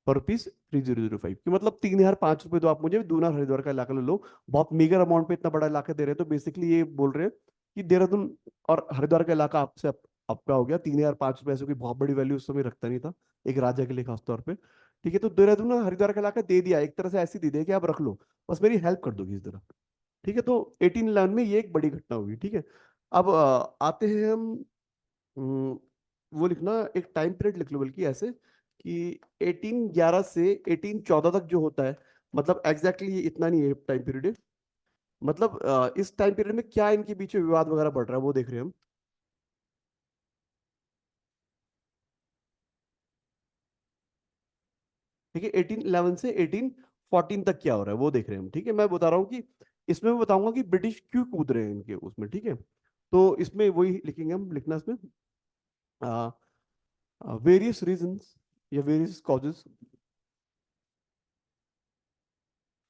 For rupees 3005 कि मतलब 3005 रुपए तो आप मुझे दूना हरिद्वार का इलाका ले लो, बहुत मीगर अमाउंट पे इतना बड़ा इलाका दे रहे हैं, तो बेसिकली ये बोल रहे हैं कि देहरादून और हरिद्वार का इलाका आपसे आपका हो गया। 3005 रुपए ऐसे कोई बहुत बड़ी वैल्यू उस समय रखता नहीं था एक राजा के लिए खासतौर पे, ठीक है। तो देहरादून और हरिद्वार का इलाका दे दिया, एक तरह से ऐसी दे दिया कि आप रख लो, बस मेरी हेल्प कर दोगी इस तरह, ठीक है। तो 1811 में ये एक बड़ी घटना हुई, ठीक है। अब आते हैं हम, हम्म, वो लिखना, एक टाइम पीरियड लिख लो बल्कि ऐसे कि 1811 से 1814 तक जो होता है, मतलब एग्जैक्टली exactly इतना नहीं है टाइम पीरियड, मतलब इस टाइम पीरियड में क्या इनके बीच में विवाद वगैरह बढ़ रहा है वो देख रहे हैं हम, ठीक है। 1811 से 1814 तक क्या हो रहा है वो देख रहे हैं हम, ठीक है। मैं बता रहा हूँ कि इसमें मैं बताऊंगा कि ब्रिटिश क्यों कूद रहे हैं इनके उसमें, ठीक है। तो इसमें वही लिखेंगे हम, लिखना इसमें वेरियस रीजंस या various causes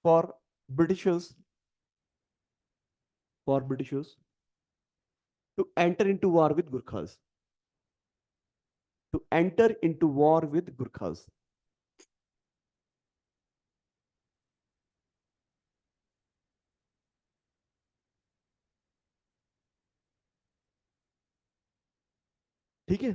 for Britishers, for Britishers to enter into war with Gurkhas. To enter into war with Gurkhas. ठीक है,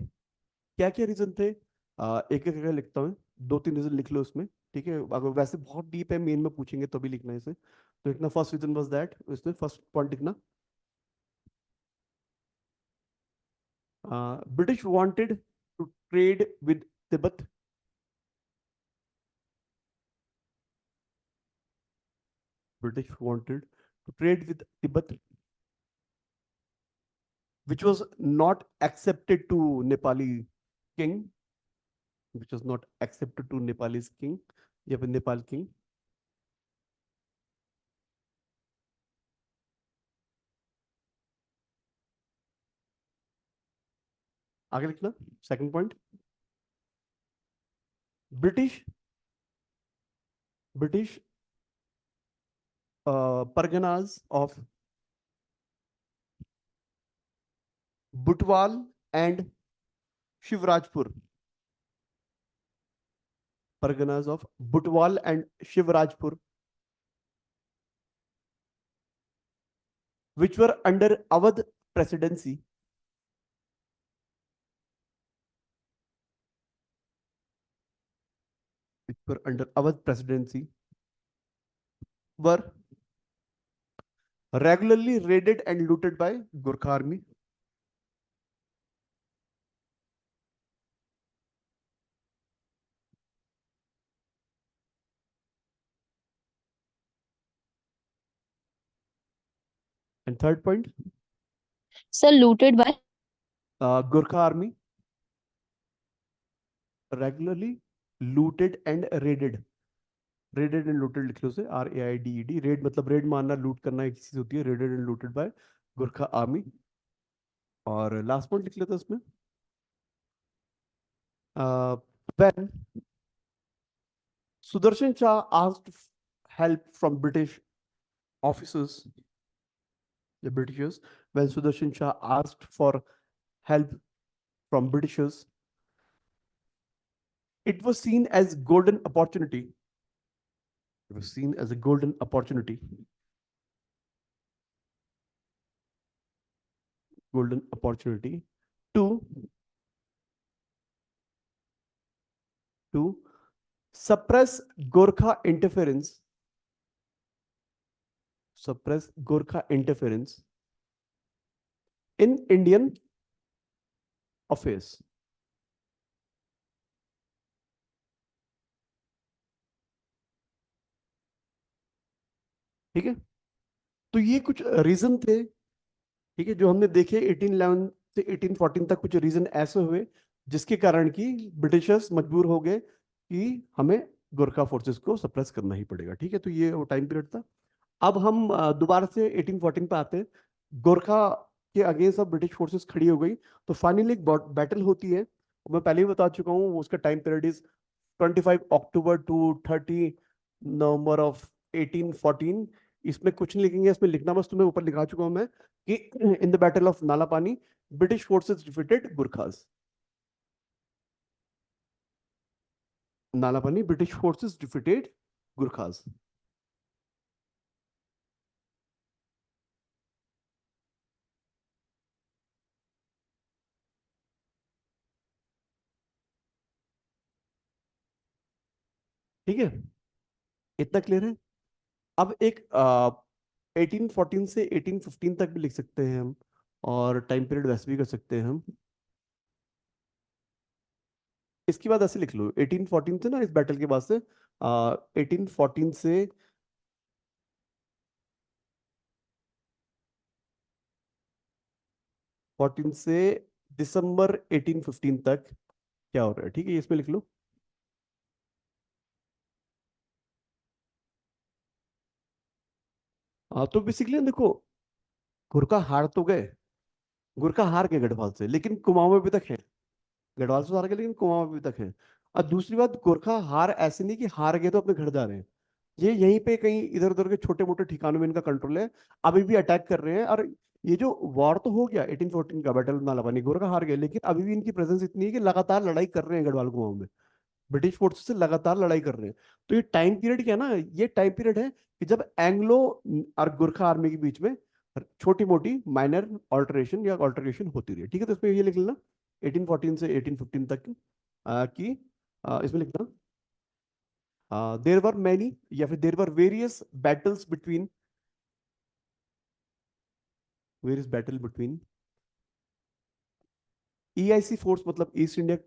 क्या क्या रीजन थे, एक एक करके लिखता हूँ, 2-3 रीजन लिख लो उसमें, ठीक है। अगर वैसे बहुत डीप है, मेन में पूछेंगे तो भी लिखना है इसे, तो लिखना फर्स्ट रीजन वाज दैट, इसमें फर्स्ट पॉइंट लिखना, British wanted to trade with Tibet, British wanted to trade with Tibet which was not accepted to Nepali king, which was not accepted to Nepalese king या फिर Nepal king। आगे लिखना second point, British British parganas of Butwal and Shivrajpur, parganas of Butwal and Shivrajpur which were under Awadh presidency, which were under Awadh presidency were regularly raided and looted by Gurkha army, and third point, Sir, looted by. Gurkha army regularly looted and raided, raided and looted लिख लो से, RAIDED, red मतलब red मारना, लूट करना एक चीज होती है, raided and looted by Gurkha army. और लास्ट पॉइंट लिख लेते हैं इसमें, when Sudarshan Shah asked help from British officers, the Britishers, when Sudarshan Shah asked for help from Britishers, it was seen as golden opportunity. It was seen as a golden opportunity. golden opportunity to suppress Gorkha interference, in Indian affairs. ठीक है, तो ये कुछ reason थे, ठीक है, जो हमने देखे 1811 से 1814 तक। कुछ रीजन ऐसे हुए जिसके कारण कि ब्रिटिशर्स मजबूर हो गए कि हमें गोरखा फोर्सेस को सप्रेस करना ही पड़ेगा। ठीक है, तो ये वो टाइम पीरियड था। अब हम दोबारा से 1814 पे आते हैं। गोरखा के अगेंस्ट अब ब्रिटिश फोर्सेस खड़ी हो गई, तो फाइनली एक बैटल होती है। मैं पहले ही बता चुका हूँ, उसका time period is 25 October to 30 November of 1814। इसमें कुछ नहीं लिखेंगे, इसमें लिखना बस तुम्हें ऊपर लिखा चुका हूं मैं कि in the battle of Nalapani British forces defeated गुरखास। Nalapani British forces defeated गुरखास। ठीक है, इतना क्लियर है। अब एक 1814 से 1815 तक भी लिख सकते हैं हम, और टाइम पीरियड वैसे भी कर सकते हैं हम। इसके बाद ऐसे लिख लो 1814 से ना, इस बैटल के बाद से 1814 से 14 से दिसंबर 1815 तक क्या हो रहा है। ठीक है, इसमें लिख लो। तो बेसिकली देखो, गुरखा हार तो गए, गुरखा हार गए गढ़वाल से, लेकिन कुमाऊं में भी तक है। गढ़वाल से हार गए लेकिन कुमाऊं में भी तक है। और दूसरी बात, गोरखा हार ऐसे नहीं कि हार गए तो अपने घर जा रहे हैं। ये यहीं पे कहीं इधर उधर के छोटे मोटे ठिकानों में इनका कंट्रोल है, अभी भी अटैक कर रहे हैं। और ये जो वॉर तो हो गया 1814 का, बैटल नालापानी, गोरखा हार गए, लेकिन अभी भी इनकी प्रेजेंस इतनी है कि लगातार लड़ाई कर रहे हैं गढ़वाल कुमाऊं में, ब्रिटिश फोर्स से लगातार लड़ाई कर रहे हैं। तो ये टाइम पीरियड क्या है ना, ये टाइम पीरियड है कि जब एंग्लो और गुरखा आर्मी के बीच में छोटी मोटी माइनर ऑल्टरेशन या ऑल्टरेशन होती रही। ठीक है, तो इसमें ये लिख लेना 1814 से 1815 तक की इसमें लिखना देर वर मैनी या फिर there war various battle between EIC force, मतलब ईस्ट इंडिया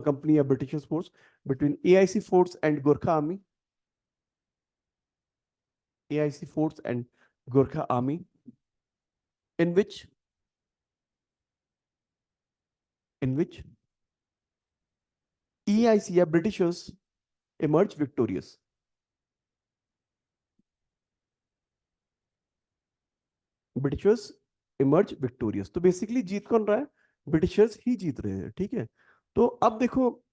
कंपनी या British force, between AIC force and Gorkha army, AIC force and Gorkha army, in which in which EIC या Britishers emerge victorious. Britishers emerge victorious. तो basically जीत कौन रहा है, Britishers ही जीत रहे हैं। ठीक है, तो अब देखो,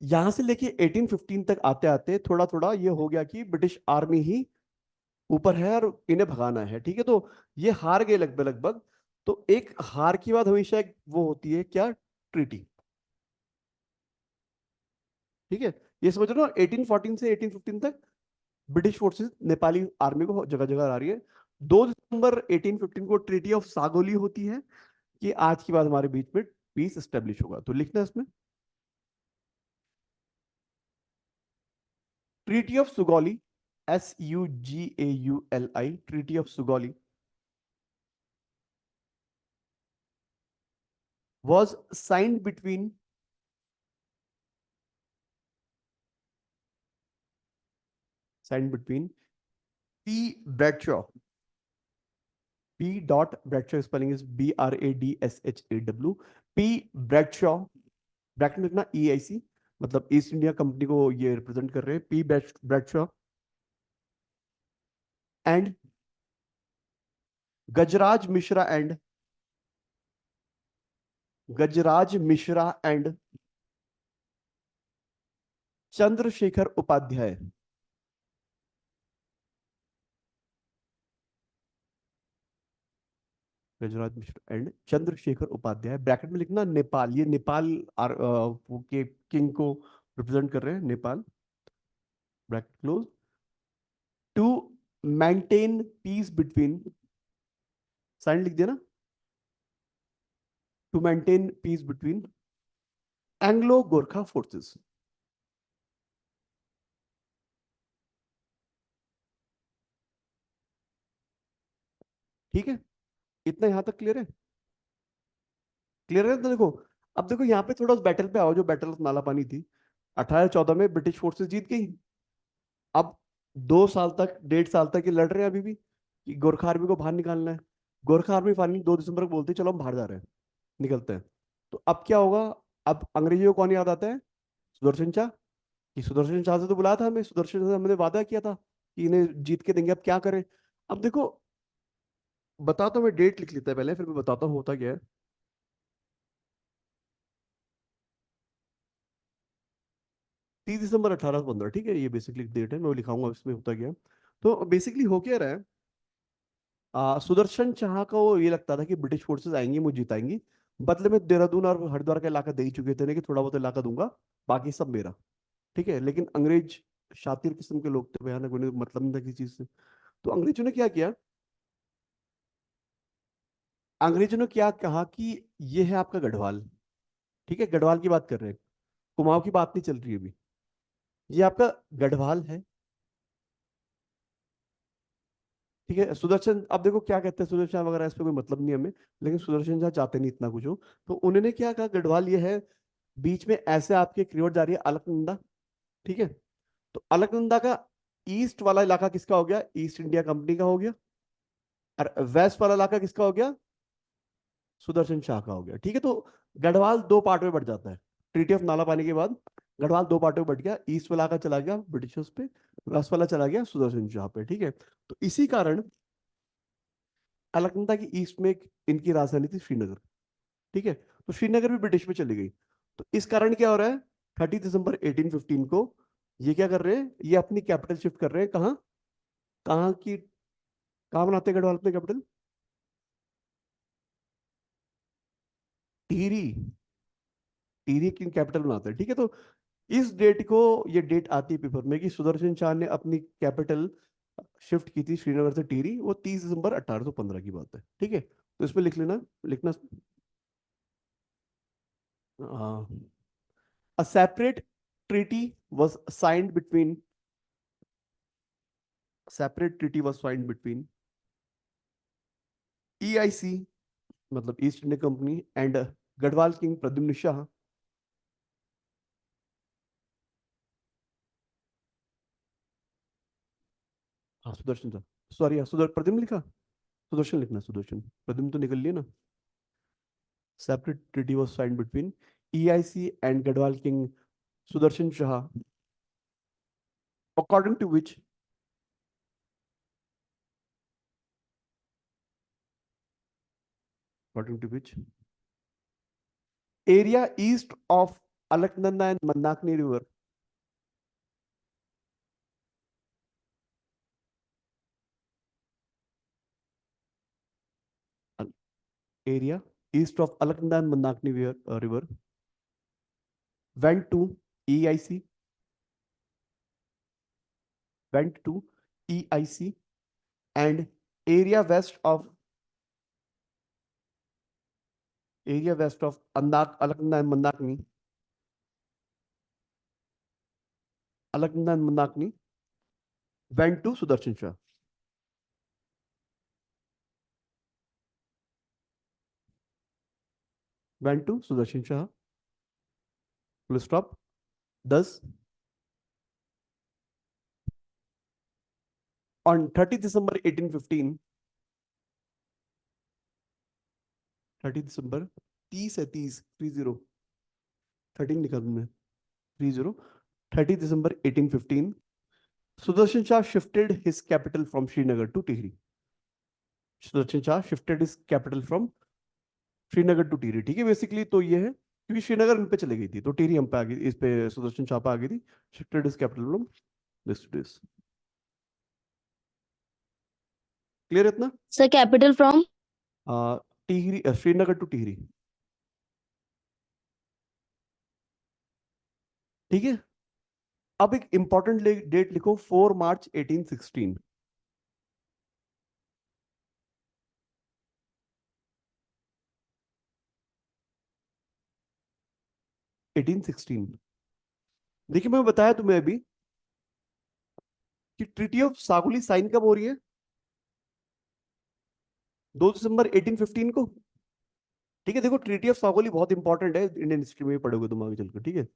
यहां से लेके 1815 तक आते आते थोड़ा थोड़ा ये हो गया कि ब्रिटिश आर्मी ही ऊपर है और इन्हें भगाना है। ठीक है, तो ये हार गए लगभग लगभग। तो एक हार की बाद हमेशा एक वो होती है क्या, ट्रीटी। ठीक है, ये समझ लो 1814 से 1815 तक ब्रिटिश फोर्सेस नेपाली आर्मी को जगह जगह आ रही है। 2 दिसंबर 1815 को ट्रीटी ऑफ सागोली होती है कि आज की बात हमारे बीच में पीस एस्टेब्लिश होगा। तो लिखना है इसमें treaty of Sugauli, SUGAULI, treaty of Sugauli was signed between P. Bradshaw, P. Bradshaw spelling is BRADSHAW, P. Bradshaw, bracket में लिखना EIC, मतलब ईस्ट इंडिया कंपनी को ये रिप्रेजेंट कर रहे हैं, P. Bradshaw and Gajraj Mishra and Chandrashekhar Upadhyay. Gajraj Mishra and Chandrashekhar Upadhyay, bracket में लिखना नेपाल, ये नेपाल के किंग को रिप्रेजेंट कर रहे हैं, Nepal, bracket close, to maintain peace between, sign लिख देना, to maintain peace between Anglo Gorkha forces. ठीक है, इतना यहां तक क्लियर है? क्लियर है? तो देखो, अब देखो यहाँ पे थोड़ा उस बैटल पे आओ, जो बैटल ऑफ नालापानी थी। 1814 में ब्रिटिश फोर्सेस जीत गई। अब 2 साल तक, 1.5 साल तक ये लड़ रहे हैं अभी भी कि गोरखा आर्मी को बाहर निकालना है। गोरखा आर्मी फाइनली 2 दिसंबर को बोलती है चलो हम बाहर जा रहे हैं, निकलते हैं। तो अब क्या होगा? अब अंग्रेजियों को कौन याद आता है? सुदर्शन शाह। कि सुदर्शन शाह से तो बुलाया था हमें, सुदर्शन शाह से हमने वादा किया था कि इन्हें जीत के देंगे, अब क्या करें? अब देखो, बताता हूँ, मैं डेट लिख लेता है पहले, फिर मैं बताता हूँ होता क्या है। 30 दिसंबर 1815, ठीक है, ये बेसिकली डेट है, मैं वो लिखाऊंगा इसमें होता क्या है। तो बेसिकली हो क्या रहा है, सुदर्शन शाह को ये लगता था कि ब्रिटिश फोर्सेस आएंगी, मुझे जिताएंगी। बदले में देहरादून और हरिद्वार का इलाका दे ही चुके थे ना, कि थोड़ा बहुत इलाका दूंगा, बाकी सब मेरा। ठीक है, लेकिन अंग्रेज शातिर किस्म के लोग थे, भयानक, उन्हें मतलब नहीं था किसी चीज से। तो अंग्रेजों ने क्या किया? अंग्रेजों ने क्या कहा कि ये है आपका गढ़वाल। ठीक है, गढ़वाल की बात कर रहे हैं, कुमाऊं की बात नहीं चल रही है अभी। ये आपका गढ़वाल है। ठीक है, सुदर्शन, अब देखो क्या कहते हैं सुदर्शन शाह वगैरह, इस पे कोई मतलब नहीं हमें। लेकिन सुदर्शन शाह चाहते नहीं इतना कुछ हो। तो उन्होंने क्या कहा, गढ़वाल ये है, बीच में ऐसे आपके क्रियोट जा रही है अलकनंदा। ठीक है, तो अलकनंदा का ईस्ट वाला इलाका किसका हो गया? ईस्ट इंडिया कंपनी का हो गया। और वेस्ट वाला इलाका किसका हो गया? सुदर्शन शाह का हो गया। ठीक है, तो गढ़वाल 2 पार्ट में बढ़ जाता है। ट्रीटी ऑफ नाला पानी के बाद गढ़वाल 2 पार्ट में बढ़ गया, ईस्ट वाला का चला गया ब्रिटिशर्स पे, वेस्ट वाला चला गया सुदर्शन शाह पे। ठीक है, तो इसी कारण अलकनंदा की ईस्ट में इनकी राजधानी थी श्रीनगर। ठीक है, तो श्रीनगर भी ब्रिटिश में चली गई। तो इस कारण क्या हो रहा है, 30 दिसंबर 1815 को ये क्या कर रहे हैं, ये अपनी कैपिटल शिफ्ट कर रहे हैं। कहाँ? कहाँ की, कहाँ बनाते हैं गढ़वाल अपने कैपिटल? टिहरी। टिहरी की कैपिटल बनाते हैं। ठीक है, तो इस डेट को, ये डेट आती है पेपर में कि सुदर्शन शाह ने अपनी कैपिटल शिफ्ट की थी श्रीनगर से टिहरी, वो 30 दिसंबर 1815 की बात है। ठीक है, तो इसमें लिख लेना, लिखना। A separate treaty was signed between separate treaty was signed between EIC, मतलब East India Company, and Garhwal king Pradyumna Shah. हाँ, सुदर्शन शाह, सॉरी, प्रद्युम्न लिखा, सुदर्शन लिखना, सुदर्शन, प्रद्युम्न तो निकल लिया ना। Separate treaty was signed between EIC and Garhwal king Sudarshan Shah, according to which, according to which area east of Alaknanda and Mandakini river, area east of Alaknanda and Mandakini river went to EIC, went to EIC, and area west of area west of Andak, Alaknanda and Mandakini, Alaknanda and Mandakini went to Sudarshan Shah, went to Sudarshan Shah. Full stop. Thus, on 30 December 1815, 30 December 30 है, 30, 30, 13 लिखा तुमने, 30, 30 December 1815, Sudarshan Shah shifted his capital from Srinagar to Tehri. Sudarshan Shah shifted his capital from Srinagar to Tehri. ठीक है, basically तो ये है, क्योंकि श्रीनगर इन पे चली गई थी, तो टिहरी हम पे आ गई, इस पे सुदर्शन छापा आ गई थी। Shifted is capital from this to this. Clear इतना? Sir, capital from? Tehri, Srinagar to Tehri. ठीक है, अब एक इंपॉर्टेंट डेट लिखो, 4 मार्च 1816। 1816। देखिए मैं बताया तुम्हें अभी कि ट्रीटी ऑफ सागुली साइन कब हो रही है? 2 दिसंबर 1815 को। ठीक है, देखो ट्रीटी ऑफ सागुली बहुत इंपॉर्टेंट है, इंडियन हिस्ट्री में भी पढ़ोगे तुम आगे चलकर, ठीक है।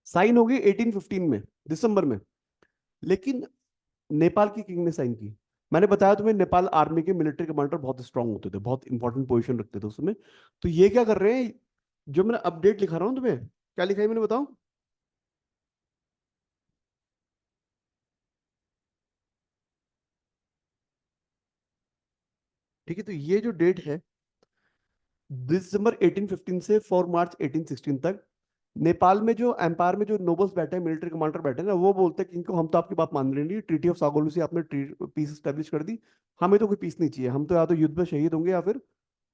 साइन होगी 1815 में, दिसंबर में। लेकिन नेपाल की किंग ने साइन की। मैंने बताया तुम्हें, नेपाल आर्मी के मिलिट्री कमांडर बहुत स्ट्रांग होते थे, बहुत इंपॉर्टेंट पोजीशन रखते थे उसमें। तो ये क्या कर रहे हैं, जो मैंने अपडेट लिखा रहा हूँ तुम्हें, क्या लिखा है मैंने बताओ? ठीक है, तो ये जो डेट है, दिसंबर 1815 से 4 मार्च 1816 तक, नेपाल में जो एम्पायर में जो नोबल्स बैठे हैं, मिलिट्री कमांडर बैठे हैं ना, वो बोलते हैं कि इनको हम तो आपकी बात मान रहे नहीं, ट्रीटी ऑफ सागोलू से आपने पीस स्टैब्लिश कर दी, हमें तो कोई पीस नहीं चाहिए, हम तो या तो युद्ध में शहीद होंगे या फिर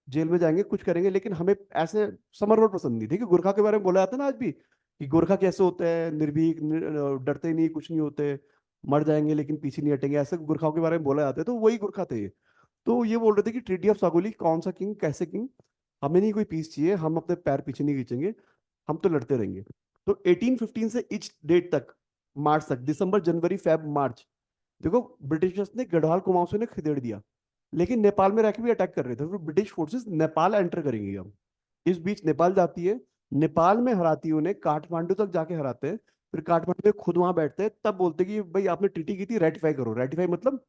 जेल में जाएंगे, कुछ करेंगे, लेकिन हमें ऐसे समर्पण पसंद नहीं। ठीक है, गुरखा के बारे में बोला जाता है ना आज भी, कि गोरखा कैसे होते हैं, निर्भीक, डरते नहीं, कुछ नहीं होते, मर जाएंगे लेकिन पीछे नहीं हटेंगे, ऐसे गुरखाओं के बारे में बोला जाता है। तो वही गुरखा थे ये। तो ये बोल रहे थे कि ट्रीटी ऑफ सागोली, कौन सा किंग, कैसे किंग, हमें नहीं कोई पीस चाहिए, हम अपने पैर पीछे नहीं खींचेंगे, हम तो लड़ते रहेंगे। तो 1815 से इच डेट तक, मार्च तक, दिसंबर जनवरी फेब मार्च, देखो ब्रिटिशर्स ने गढ़वाल कुमाऊं से ने खदेड़ दिया, लेकिन नेपाल में रह के भी अटैक कर रहे थे। फिर ब्रिटिश फोर्सेस नेपाल एंटर करेंगी अब। इस बीच नेपाल जाती है, नेपाल में हराती है उन्हें, काठमांडू तक जाके हराते हैं। फिर काठमांडू में खुद वहां बैठते हैं, तब बोलते हैं कि भाई आपने ट्रीटी की थी, रेटिफाई करो। रेटिफाई मतलब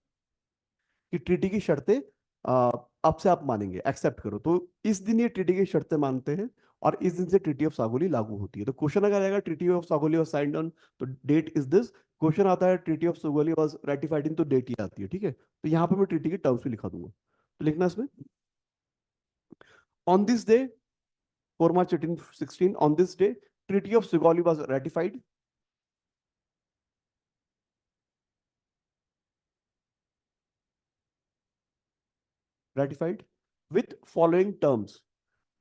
कि ट्रीटी की शर्तें आ, अब से आप मानेंगे, एक्सेप्ट करो। तो इस दिन ये ट्रीटी की शर्तें मानते हैं, और इस दिन से ट्रीटी ऑफ सागोली लागू होती है। तो क्वेश्चन अगर आएगा treaty of Sugauli was signed on, तो डेट इज दिस। क्वेश्चन आता है treaty of Sugauli was ratified in, तो डेट ही आती है। ठीक है, तो यहाँ पे मैं ट्रीटी के टर्म्स भी लिखा दूंगा, तो लिखना इसमें, on this day 4 March 1816, on this day treaty of Sugauli was ratified, ratified with following terms.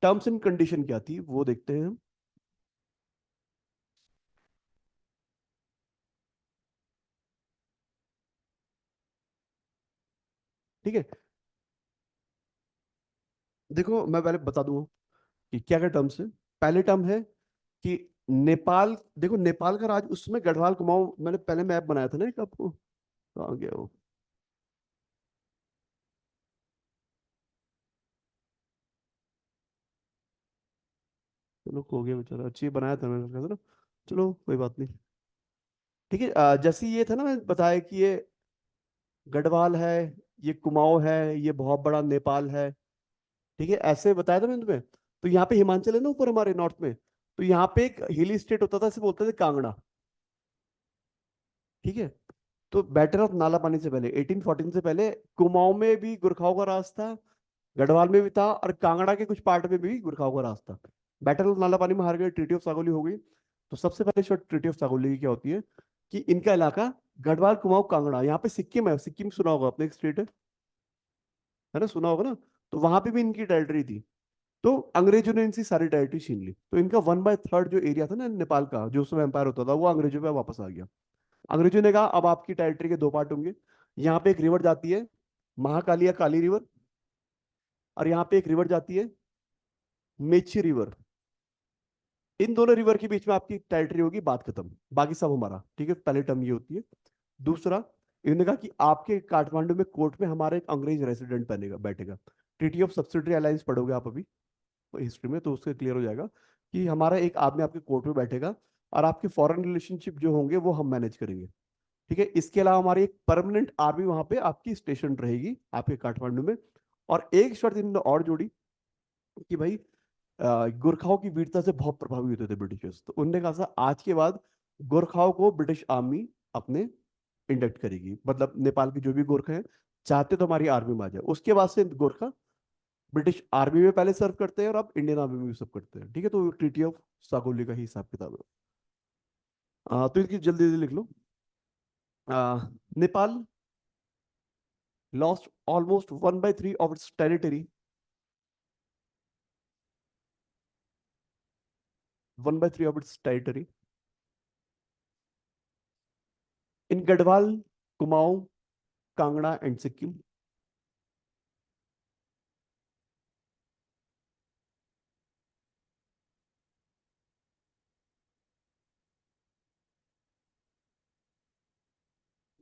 Terms and condition क्या थी वो देखते हैं हम। ठीक है, देखो मैं पहले बता दूंगा कि क्या क्या टर्म्स है। पहले टर्म है कि नेपाल, देखो नेपाल का राज उस समय गढ़वाल कुमाऊं, मैंने पहले मैप बनाया था ना एक आपको, कहाँ गया वो, चलो खो गया बेचारा, अच्छी बनाया था मैंने कहा था ना। चलो कोई बात नहीं। ठीक है, जैसे ये था ना, मैंने बताया कि ये गढ़वाल है, ये कुमाऊं है, ये बहुत बड़ा नेपाल है। ठीक है, ऐसे बताया था मैंने तुम्हें। तो यहाँ पे हिमाचल है ना ऊपर हमारे नॉर्थ में, तो यहाँ पे एक हिली स्टेट होता था, इसे बोलते थे कांगड़ा। ठीक है, तो बैटल ऑफ नाला पानी से पहले, 1814 से पहले, कुमाऊं में भी गुरखाओं का राज था, गढ़वाल में भी था, और कांगड़ा के कुछ पार्ट में भी गुरखाओं का राज था। बैटल ऑफ नाला पानी में हार गए, ट्रीटी ऑफ सागौली हो गई। तो सबसे पहले शर्त ट्रीटी ऑफ सागौली की क्या होती है, कि इनका इलाका गढ़वाल कुमाऊं कांगड़ा, यहाँ पे सिक्किम है, सिक्किम सुना होगा अपने, एक स्टेट है ना, सुना होगा ना, तो वहां पे भी इनकी टेरिटरी थी। तो अंग्रेजों ने इनसे सारी टेरिटरी छीन ली, तो इनका 1/3 जो एरिया था ना नेपाल का, जो उसमें एम्पायर होता था, वो अंग्रेजों पे वापस आ गया। अंग्रेजों ने कहा अब आपकी टेरिटरी के दो पार्ट होंगे, यहाँ पे एक रिवर जाती है, महाकाली या काली रिवर, और यहाँ पे एक रिवर जाती है, मेची रिवर। इन दोनों रिवर के बीच में आपकी टेरिटरी होगी, बात खत्म, बाकी सब हमारा। ठीक है, पहले टर्म ये होती है। दूसरा, इन्होंने कहा कि आपके काठमांडू में कोर्ट में हमारा एक अंग्रेज रेसिडेंट बनेगा, बैठेगा। ट्रीटी ऑफ सब्सिडरी अलायंस पढ़ोगे आप अभी हिस्ट्री में, तो उससे क्लियर हो जाएगा कि हमारा एक आदमी आपके कोर्ट में बैठेगा, और आपके फॉरेन रिलेशनशिप जो होंगे वो हम मैनेज करेंगे। ठीक है, इसके अलावा हमारी एक परमानेंट आर्मी वहां पे आपकी स्टेशन रहेगी आपके काठमांडू में। और एक शर्त इन्होंने और जोड़ी, कि भाई गोरखाओं की वीरता से बहुत प्रभावित होते थे ब्रिटिशर्स, तो उन्होंने कहा था आज के बाद गोरखाओं को ब्रिटिश आर्मी अपने इंडक्ट करेगी, मतलब नेपाल के जो भी गोरखा हैं चाहते तो हमारी आर्मी में आ जाए। उसके बाद से गोरखा ब्रिटिश आर्मी में पहले सर्व करते हैं, और अब इंडियन आर्मी में भी सर्व करते हैं। ठीक है, तो ट्रीटी ऑफ सागौली का ही हिसाब किताब है। तो इसकी जल्दी जल्दी लिख लो। Nepal lost almost 1/3 of its territory, 1/3 of its territory in Gadwal, Kumaon, Kangra, and Sikkim.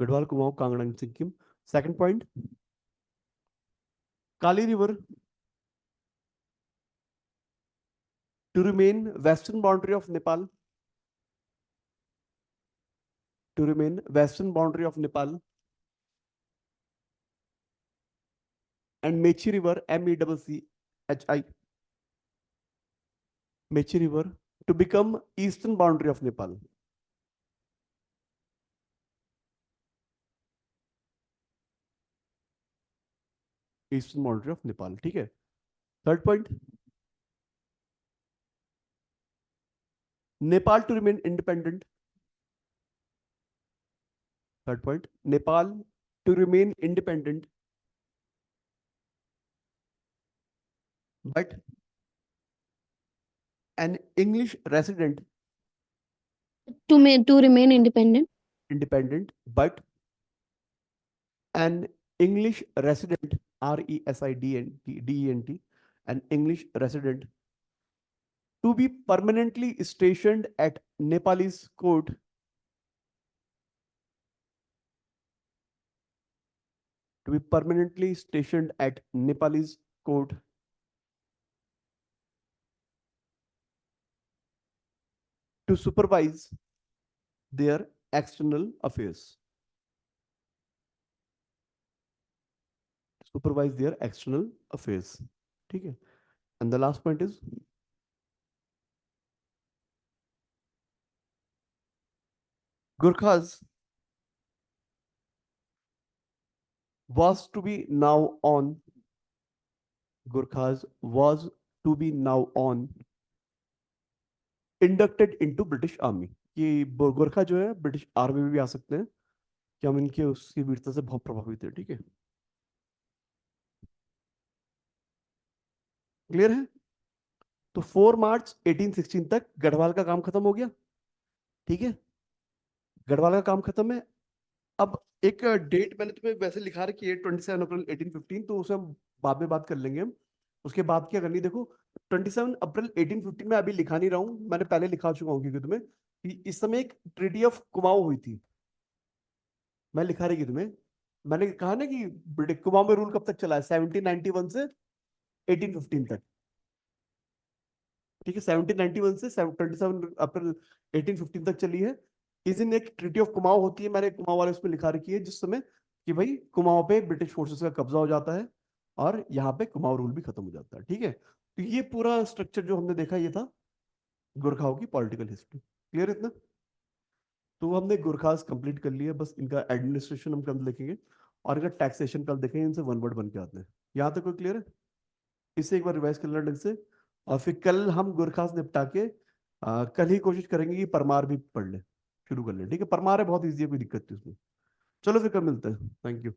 Garhwal, Kumaon, Kangra and Sikkim. Second point, Kali river to remain western boundary of Nepal, to remain western boundary of Nepal, and Mechi River, Mechi, Mechi River to become eastern boundary of Nepal. Eastern boundary of Nepal, ठीक है। Third point, Nepal to remain independent. Third point, Nepal to remain independent but an English resident, To remain independent. independent, but an English resident, resident, an English resident to be permanently stationed at Nepalese court, to be permanently stationed at Nepalese court to supervise their external affairs. Supervise their external affairs. ठीक है। And the last point is Gurkhas was to be now on. Gurkhas was to be now on inducted into British Army. ये गोरखा जो है British army में भी आ सकते हैं कि हम इनके उसकी वीरता से बहुत प्रभावित है। ठीक है, क्लियर है। तो 4 मार्च 1816 तक गढ़वाल का काम खत्म हो गया। ठीक है, गढ़वाल का काम खत्म है। अब एक डेट मैंने तुम्हें वैसे लिखा रखी है 27 अप्रैल 1815, तो उसे हम बाद में बात कर लेंगे। हम उसके बाद क्या करनी, देखो 27 अप्रैल 1815 में अभी लिखा नहीं रहा हूं, मैंने पहले लिखा चुका हूं क्योंकि तुम्हें कि इस समय एक ट्रीटी ऑफ कुमाऊं हुई थी। मैं लिखा रही तुम्हें, मैंने कहा ना कि ब्रिटिश कुमाऊं में रूल कब तक चला है, 1791 से 1815 तक। ठीक है, 1791 से 27 अप्रैल 1815 तक चली है। इस दिन एक ट्रीटी ऑफ कुमाऊं होती है, मैंने कुमाऊं वाले उसमें लिखा रखी है, जिस समय कि भाई कुमाऊं पे ब्रिटिश फोर्सेस का कब्जा हो जाता है और यहाँ पे कुमाऊं रूल भी खत्म हो जाता है। ठीक है, तो ये पूरा स्ट्रक्चर जो हमने देखा ये था गोरखाओं की पॉलिटिकल हिस्ट्री। क्लियर इतना। तो हमने गोरखास कंप्लीट कर लिया, बस इनका एडमिनिस्ट्रेशन हम कल देखेंगे और इनका टैक्सेशन कल देखेंगे, इनसे वन वर्ड बन के आते हैं। यहाँ तक कोई क्लियर है? इसे एक बार रिवाइज कर लेना ढंग से, और फिर कल हम गोरखास निपटा के कल ही कोशिश करेंगे कि परमार भी पढ़ ले, शुरू कर ले। ठीक है, परमार है बहुत ईजी है, कोई दिक्कत नहीं उसमें। चलो फिर कल मिलते हैं। Thank you.